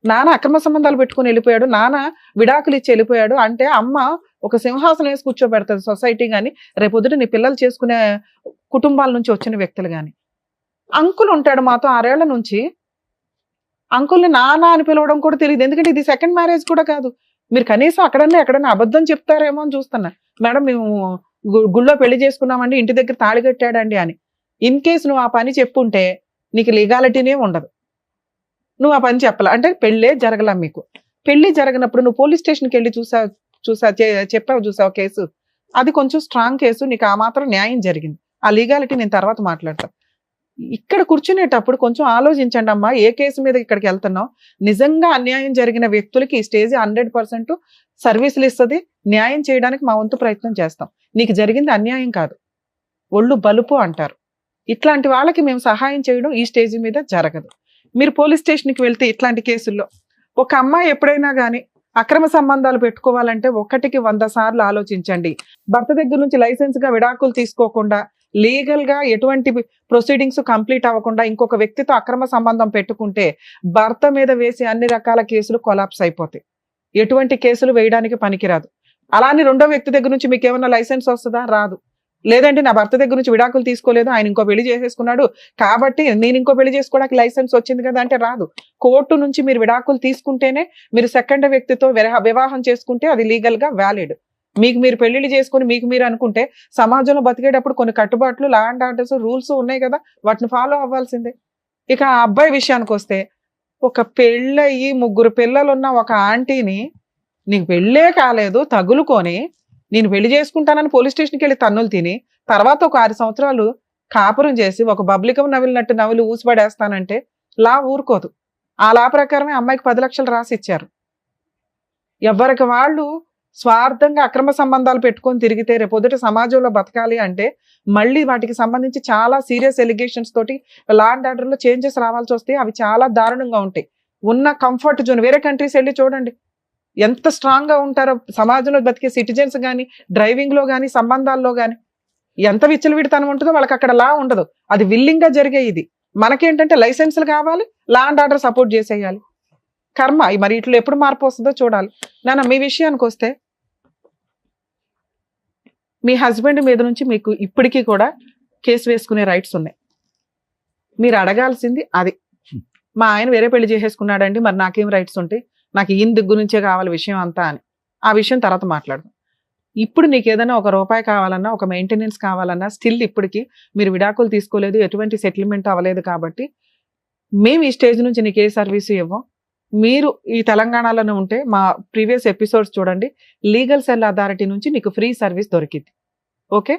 నాన్న అక్రమ సంబంధాలు పెట్టుకుని వెళ్ళిపోయాడు, నాన్న విడాకులు ఇచ్చి వెళ్ళిపోయాడు అంటే అమ్మ ఒక సింహాసనం వేసి కూర్చోబెడతాది సొసైటీ కానీ, రేపొద్దుట నీ పిల్లలు చేసుకునే కుటుంబాల నుంచి వచ్చిన వ్యక్తులు కానీ. అంకుల్ ఉంటాడు మాతో 6 ఏళ్ల నుంచి, అంకుల్ని నాన్న అని పిలవడం కూడా తెలియదు. ఎందుకంటే ఇది సెకండ్ మ్యారేజ్ కూడా కాదు. మీరు కనీసం ఎక్కడన్నా అబద్ధం చెప్తారేమో అని చూస్తున్నా. మేడం మేము గుళ్ళో పెళ్లి చేసుకున్నామండి, ఇంటి దగ్గర తాళి కట్టాడండి అని. ఇన్ కేసు నువ్వు ఆ పని చెప్పుంటే నీకు లీగాలిటీనే ఉండదు. నువ్వు ఆ పని చెప్పాల అంటే పెళ్ళే జరగలా. మీకు పెళ్లి జరగనప్పుడు నువ్వు పోలీస్ స్టేషన్కి వెళ్ళి చెప్పావు చూసావు కేసు, అది కొంచెం స్ట్రాంగ్ కేసు, నీకు ఆ మాత్రం న్యాయం జరిగింది. ఆ లీగాలిటీ నేను తర్వాత మాట్లాడతాను. ఇక్కడ కూర్చునేటప్పుడు కొంచెం ఆలోచించండి అమ్మా, ఏ కేసు మీద ఇక్కడికి వెళ్తున్నావు. నిజంగా అన్యాయం జరిగిన వ్యక్తులకి ఈ స్టేజ్ 100% సర్వీసులు ఇస్తుంది. న్యాయం చేయడానికి మా వంతు ప్రయత్నం చేస్తాం. నీకు జరిగింది అన్యాయం కాదు, ఒళ్ళు బలుపు అంటారు. ఇట్లాంటి వాళ్ళకి మేము సహాయం చేయడం ఈ స్టేజ్ మీద జరగదు. మీరు పోలీస్ స్టేషన్కి వెళ్తే ఇట్లాంటి కేసుల్లో ఒక అమ్మాయి ఎప్పుడైనా కానీ అక్రమ సంబంధాలు పెట్టుకోవాలంటే 1కి 100 సార్లు ఆలోచించండి. భర్త దగ్గర నుంచి లైసెన్స్ గా విడాకులు తీసుకోకుండా, లీగల్ గా ఎటువంటి ప్రొసీడింగ్స్ కంప్లీట్ అవ్వకుండా ఇంకొక వ్యక్తితో అక్రమ సంబంధం పెట్టుకుంటే భర్త మీద వేసే అన్ని రకాల కేసులు కొలాప్స్ అయిపోతాయి. ఎటువంటి కేసులు వేయడానికి పనికిరాదు. అలానే రెండో వ్యక్తి దగ్గర నుంచి మీకు ఏమన్నా లైసెన్స్ వస్తుందా? రాదు. లేదంటే నా భర్త దగ్గర నుంచి విడాకులు తీసుకోలేదు, ఆయన ఇంకో పెళ్లి చేసేసుకున్నాడు కాబట్టి నేను ఇంకో పెళ్లి చేసుకోవడానికి లైసెన్స్ వచ్చింది కదా అంటే రాదు. కోర్టు నుంచి మీరు విడాకులు తీసుకుంటేనే, మీరు సెకండ్ వ్యక్తితో వివాహం చేసుకుంటే అది లీగల్ గా వ్యాలిడ్. మీకు మీరు పెళ్లిళ్ళు చేసుకుని మీకు మీరు అనుకుంటే సమాజంలో బతికేటప్పుడు కొన్ని కట్టుబాట్లు, లా అండ్ ఆర్డర్స్, రూల్స్ ఉన్నాయి కదా, వాటిని ఫాలో అవ్వాల్సిందే. ఇక ఆ అబ్బాయి విషయానికి వస్తే, ఒక పెళ్ళయి 3 పిల్లలున్న ఒక ఆంటీని నీకు పెళ్ళే కాలేదు తగులుకొని నేను పెళ్లి చేసుకుంటానని పోలీస్ స్టేషన్కి వెళ్ళి తన్నులు తిని తర్వాత ఒక 6 సంవత్సరాలు కాపురం చేసి ఒక బబ్లికం నవిలినట్టు నవిలి ఊసిపడేస్తానంటే లా ఊరుకోదు. ఆ లా ప్రకారమే అమ్మాయికి 10 లక్షలు రాసి ఇచ్చారు. ఎవరికి వాళ్ళు స్వార్థంగా అక్రమ సంబంధాలు పెట్టుకొని తిరిగితే రేపొద్దుట సమాజంలో బతకాలి అంటే మళ్ళీ వాటికి సంబంధించి చాలా సీరియస్ ఎలిగేషన్స్ తోటి లా అండ్ ఆర్డర్ లో చేంజెస్ రావాల్సి వస్తాయి. అవి చాలా దారుణంగా ఉంటాయి. ఉన్న కంఫర్ట్ జోన్ వేరే కంట్రీస్ వెళ్ళి చూడండి ఎంత స్ట్రాంగ్ గా ఉంటారో. సమాజంలో బతికే సిటిజన్స్ కానీ, డ్రైవింగ్ లో కానీ, సంబంధాల్లో కానీ ఎంత విచ్చలవిడితనం ఉంటుందో వాళ్ళకి అక్కడ లా ఉండదు. అది విల్లింగ్ గా జరిగే. ఇది మనకేంటంటే లైసెన్సులు కావాలి, లా అండ్ ఆర్డర్ సపోర్ట్ చేసేయాలి. కర్మ మరి ఇట్లా ఎప్పుడు మార్పు వస్తుందో చూడాలి. నాన్న మీ విషయానికి వస్తే, మీ హస్బెండ్ మీద నుంచి మీకు ఇప్పటికీ కూడా కేసు వేసుకునే రైట్స్ ఉన్నాయి. మీరు అడగాల్సింది అది. మా ఆయన వేరే పెళ్లి చేసేసుకున్నాడండి, మరి నాకేం రైట్స్ ఉంటాయి, నాకు ఈయన దగ్గర నుంచే కావాలి విషయం అంతా అని. ఆ విషయం తర్వాత మాట్లాడదాం. ఇప్పుడు నీకు ఏదైనా ₹1 కావాలన్నా, ఒక మెయింటెనెన్స్ కావాలన్నా, స్టిల్ ఇప్పటికీ మీరు విడాకులు తీసుకోలేదు, ఎటువంటి సెటిల్మెంట్ అవ్వలేదు కాబట్టి మేము ఈ స్టేజ్ నుంచి నీకు ఏ సర్వీసు ఇవ్వం. మీరు ఈ తెలంగాణలోనే ఉంటే మా ప్రీవియస్ ఎపిసోడ్స్ చూడండి, లీగల్ సెల్ అథారిటీ నుంచి నీకు ఫ్రీ సర్వీస్ దొరికింది. ఓకే,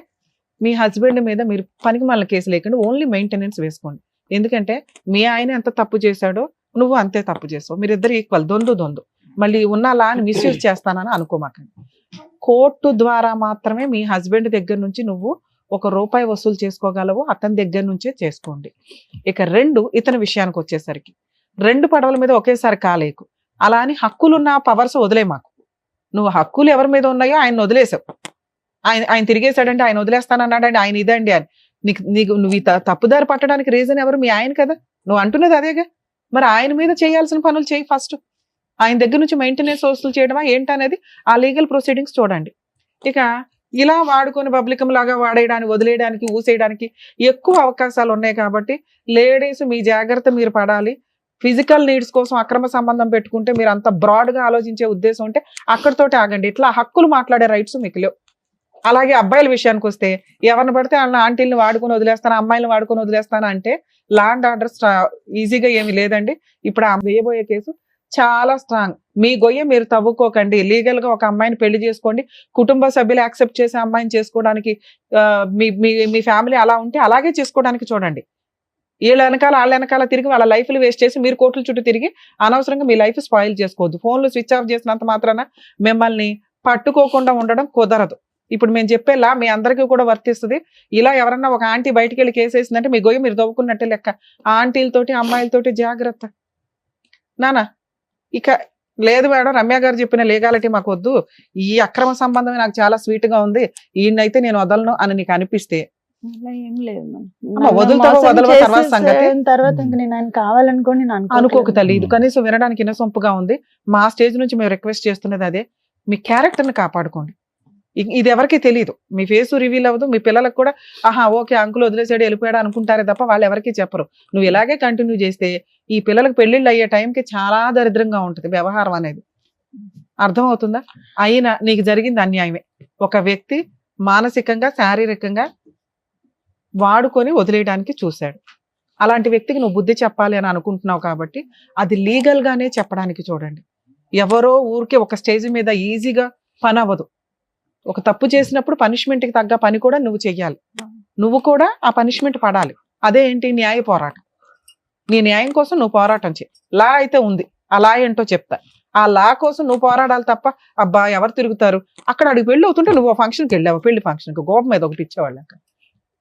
మీ హస్బెండ్ మీద మీరు పనికి మళ్ళీ కేసు లేకుండా ఓన్లీ మెయింటెనెన్స్ వేసుకోండి. ఎందుకంటే మీ ఆయన ఎంత తప్పు చేశాడో నువ్వు అంతే తప్పు చేస్తావు. మీరిద్దరు ఈక్వల్, దొందు. మళ్ళీ ఉన్న లాని మిస్యూజ్ చేస్తానని అనుకోమాకండి. కోర్టు ద్వారా మాత్రమే మీ హస్బెండ్ దగ్గర నుంచి నువ్వు ₹1 వసూలు చేసుకోగలవు. అతని దగ్గర నుంచే చేసుకోండి. ఇక 2, ఇతని విషయానికి వచ్చేసరికి 2 పడవల మీద ఒకేసారి కాలేకు. అలా అని హక్కులున్న పవర్స్ వదిలే మాకు. నువ్వు హక్కులు ఎవరి మీద ఉన్నాయో ఆయన వదిలేసావు. ఆయన తిరిగేశాడంటే ఆయన వదిలేస్తానన్నాడండి, ఆయన ఇదండి అని. నువ్వు తప్పుదారి పట్టడానికి రీజన్ ఎవరు? మీ ఆయన కదా. నువ్వు అంటున్నది అదేగా. మరి ఆయన మీద చేయాల్సిన పనులు చేయి ఫస్ట్. ఆయన దగ్గర నుంచి మెయింటెనెన్స్ వసూలు చేయడమా ఏంటనేది ఆ లీగల్ ప్రొసీడింగ్స్ చూడండి. ఇక ఇలా వాడుకొని పబ్లికం లాగా వాడేయడానికి, వదిలేయడానికి, ఊసేయడానికి ఎక్కువ అవకాశాలు ఉన్నాయి. కాబట్టి లేడీస్ మీ జాగ్రత్త మీరు పడాలి. ఫిజికల్ నీడ్స్ కోసం అక్రమ సంబంధం పెట్టుకుంటే మీరు అంత బ్రాడ్ గా ఆలోచించే ఉద్దేశం ఉంటే అక్కడితోటి ఆగండి. ఇట్లా హక్కులు మాట్లాడే రైట్స్ మీకు లేవు. అలాగే అబ్బాయిల విషయానికి వస్తే ఎవరిని పడితే వాళ్ళ ఆంటీలను వాడుకొని వదిలేస్తాను, అమ్మాయిలను వాడుకొని వదిలేస్తాను అంటే లా అండ్ ఆర్డర్ ఈజీగా ఏమి లేదండి. ఇప్పుడు ఆ వేయబోయే కేసు చాలా స్ట్రాంగ్. మీ గొయ్య మీరు తవ్వుకోకండి. లీగల్ గా ఒక అమ్మాయిని పెళ్లి చేసుకోండి. కుటుంబ సభ్యులు యాక్సెప్ట్ చేసే అమ్మాయిని చేసుకోవడానికి మీ ఫ్యామిలీ అలా ఉంటే అలాగే చేసుకోవడానికి చూడండి. వీళ్ళ వెనకాల వాళ్ళ వెనకాల తిరిగి వాళ్ళ లైఫ్లు వేస్ట్ చేసి మీరు కోట్ల చుట్టూ తిరిగి అనవసరంగా మీ లైఫ్ స్పాయిల్ చేసుకోవద్దు. ఫోన్లు స్విచ్ ఆఫ్ చేసినంత మాత్రాన మిమ్మల్ని పట్టుకోకుండా ఉండడం కుదరదు. ఇప్పుడు మేము చెప్పేలా మీ అందరికీ కూడా వర్తిస్తుంది. ఇలా ఎవరన్నా ఒక ఆంటీ బయటికి వెళ్ళి కేసు వేసిందంటే మీ గొయ్యి మీరు తవ్వుకున్నట్టే లెక్క. ఆంటీలతోటి అమ్మాయిలతోటి జాగ్రత్త నానా. ఇక లేదు మేడం, రమ్య గారు చెప్పిన లీగాలిటీ మాకు వద్దు, ఈ అక్రమ సంబంధమే నాకు చాలా స్వీట్ గా ఉంది, ఈయనైతే నేను వదలను అని నీకు అనిపిస్తే అలా ఏం లేదు అమ్మ, వదులుతావో వదలవో తర్వాత సంగతి. తర్వాత ఇంకా నేను ఆయన కావాలనుకోని నేను అనుకోకు తల్లి. ఇది కనీసం వినడానికి ఇన్నసొంపుగా ఉంది. మా స్టేజ్ నుంచి మేము రిక్వెస్ట్ చేస్తున్నది అదే, మీ క్యారెక్టర్ ని కాపాడుకోండి. ఇది ఎవరికి తెలియదు, మీ ఫేస్ రివీల్ అవ్వదు. మీ పిల్లలకు కూడా ఆహా ఓకే అంకుల్ వదిలేసాడు వెళ్ళిపోయాడు అనుకుంటారే తప్ప వాళ్ళు ఎవరికి చెప్పరు. నువ్వు ఇలాగే కంటిన్యూ చేస్తే ఈ పిల్లలకు పెళ్లిళ్ళు అయ్యే టైంకి చాలా దరిద్రంగా ఉంటుంది వ్యవహారం అనేది. అర్థమవుతుందా? అయినా నీకు జరిగింది అన్యాయమే. ఒక వ్యక్తి మానసికంగా శారీరకంగా వాడుకొని వదిలేయడానికి చూశాడు. అలాంటి వ్యక్తికి నువ్వు బుద్ధి చెప్పాలి అని అనుకుంటున్నావు కాబట్టి అది లీగల్ గానే చెప్పడానికి చూడండి. ఎవరో ఊరికే ఒక స్టేజ్ మీద ఈజీగా పని అవ్వదు. ఒక తప్పు చేసినప్పుడు పనిష్మెంట్కి తగ్గ పని కూడా నువ్వు చెయ్యాలి. నువ్వు కూడా ఆ పనిష్మెంట్ పడాలి. అదే ఏంటి? న్యాయ పోరాటం. నీ న్యాయం కోసం నువ్వు పోరాటం చేయి. లా అయితే ఉంది, ఆ లా ఏంటో చెప్తా. ఆ లా కోసం నువ్వు పోరాడాలి తప్ప అబ్బా ఎవరు తిరుగుతారు అక్కడ అడిగి పెళ్ళి అవుతుంటే నువ్వు ఫంక్షన్కి వెళ్ళావు, పెళ్లి ఫంక్షన్కి గోపం మీద ఒకటి ఇచ్చేవాళ్ళు. అక్కడ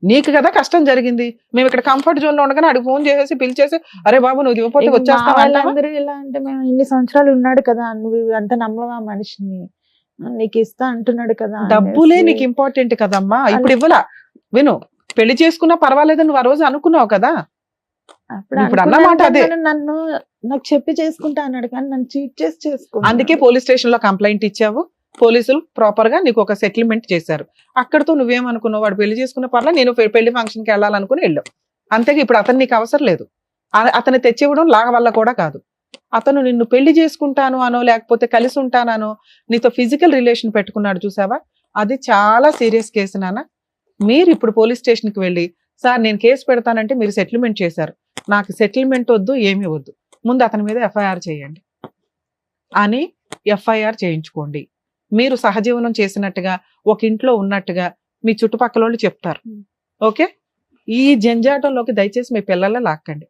నీకు కదా కష్టం జరిగింది. మేము ఇక్కడ కంఫర్ట్ జోన్ లో ఉండగానే అడిగి ఫోన్ చేసేసి పిలిచేసి అరే బాబు నువ్వు ఇవ్వకపోతే వచ్చేస్తావా? వాళ్ళందరూ ఇలా అంటే మేము ఇన్ని సంవత్సరాలు ఉన్నాడు కదా, నువ్వు అంత నమ్మవా మనిషిని, నీకు ఇస్తా అంటున్నాడు కదా. డబ్బులే నీకు ఇంపార్టెంట్ కదమ్మా. ఇప్పుడు ఇవ్వలా, విను, పెళ్లి చేసుకున్నా పర్వాలేదు నువ్వు ఆ రోజు అనుకున్నావు కదా. ఇప్పుడు అన్నమాట అదే, నన్ను నాకు చెప్పి చేసుకుంటా అన్నాడు కానీ నన్ను చీట్ చేసి చేసుకుంటా. అందుకే పోలీస్ స్టేషన్ లో కంప్లైంట్ ఇచ్చావు. పోలీసులు ప్రాపర్ గా నీకు ఒక సెటిల్మెంట్ చేశారు. అక్కడతో నువ్వేమనుకున్నావు, వాడు పెళ్లి చేసుకున్న పర్లా నేను పెళ్లి ఫంక్షన్కి వెళ్ళాలనుకుని వెళ్ళావు. అంతేగా ఇప్పుడు అతను నీకు అవసరం లేదు. అతను తెచ్చివ్వడం లాగ వల్ల కూడా కాదు. అతను నిన్ను పెళ్లి చేసుకుంటాను అనో లేకపోతే కలిసి ఉంటానో నీతో ఫిజికల్ రిలేషన్ పెట్టుకున్నాడు చూసావా, అది చాలా సీరియస్ కేసు నాన్న. మీరు ఇప్పుడు పోలీస్ స్టేషన్కి వెళ్ళి సార్ నేను కేసు పెడతానంటే మీరు సెటిల్మెంట్ చేశారు, నాకు సెటిల్మెంట్ వద్దు ఏమీ వద్దు, ముందు అతని మీద ఎఫ్ఐఆర్ చేయండి అని ఎఫ్ఐఆర్ చేయించుకోండి. మీరు సహజీవనం చేసినట్టుగా ఒక ఇంట్లో ఉన్నట్టుగా మీ చుట్టుపక్కల వాళ్ళు చెప్తారు. ఓకే, ఈ జంజాటంలోకి దయచేసి మీ పిల్లల లాక్కండి.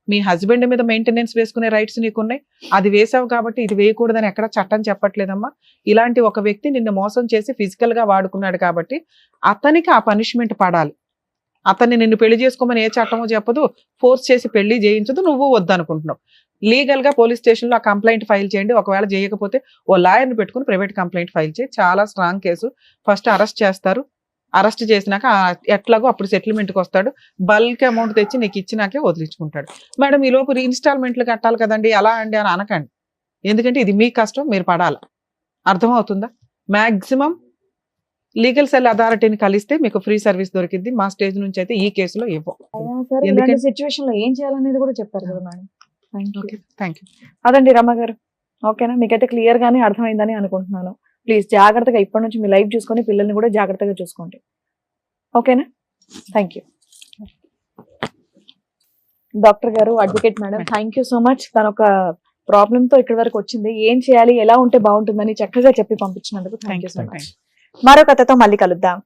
మీ హస్బెండ్ మీద మెయింటెనెన్స్ వేసుకునే రైట్స్ నీకున్నాయి, అది వేసావు కాబట్టి ఇది వేయకూడదని ఎక్కడ చట్టం చెప్పట్లేదమ్మా. ఇలాంటి ఒక వ్యక్తి నిన్ను మోసం చేసి ఫిజికల్ గా వాడుకున్నాడు కాబట్టి అతనికి ఆ పనిష్మెంట్ పడాలి. అతన్ని నిన్ను పెళ్లి చేసుకోమని ఏ చట్టమో చెప్పదు, ఫోర్స్ చేసి పెళ్లి చేయించదు, నువ్వు వద్దనుకుంటున్నావు. లీగల్ గా పోలీస్ స్టేషన్ లో ఆ కంప్లైంట్ ఫైల్ చేయండి. ఒకవేళ చేయకపోతే ఓ లాయర్ని పెట్టుకుని ప్రైవేట్ కంప్లైంట్ ఫైల్ చేయి. చాలా స్ట్రాంగ్ కేసు. ఫస్ట్ అరెస్ట్ చేస్తారు, అరెస్ట్ చేసినాక ఎట్లాగో అప్పుడు సెటిల్మెంట్కి వస్తాడు. బల్క్ అమౌంట్ తెచ్చి నీకు ఇచ్చినాకే వదిలించుకుంటాడు. మేడం ఈ లోపు ఇన్స్టాల్మెంట్లు కట్టాలి కదండి అలా అండి అని అనకండి. ఎందుకంటే ఇది మీ కష్టం, మీరు పడాలి. అర్థమవుతుందా? మాక్సిమం లీగల్ సెల్ అథారిటీని కలిస్తే మీకు ఫ్రీ సర్వీస్ దొరికింది. మా స్టేజ్ నుంచి అయితే ఈ కేసులో ఇవ్వం. ఇలాంటి సిచ్యువేషన్ లో ఏం చేయాలనేది కూడా చెప్పారు కదా మేడం. Thank you. అదండి రమ గారు, ఓకేనా? మీకైతే క్లియర్ గానే అర్థమైందని అనుకుంటున్నాను. ప్లీజ్ జాగ్రత్తగా ఇప్పటి నుంచి మీ లైఫ్ చూసుకొని పిల్లల్ని కూడా జాగ్రత్తగా చూసుకోండి. ఓకేనా? Thank you. డాక్టర్ గారు, advocate madam, thank you so much. తన ఒక ప్రాబ్లమ్ తో ఇక్కడి వరకు వచ్చింది. ఏం చేయాలి, ఎలా ఉంటే బాగుంటుందని చక్కగా చెప్పి పంపించినందుకు థ్యాంక్ యూ సో మచ్. మరో కథతో మళ్ళీ కలుద్దాం.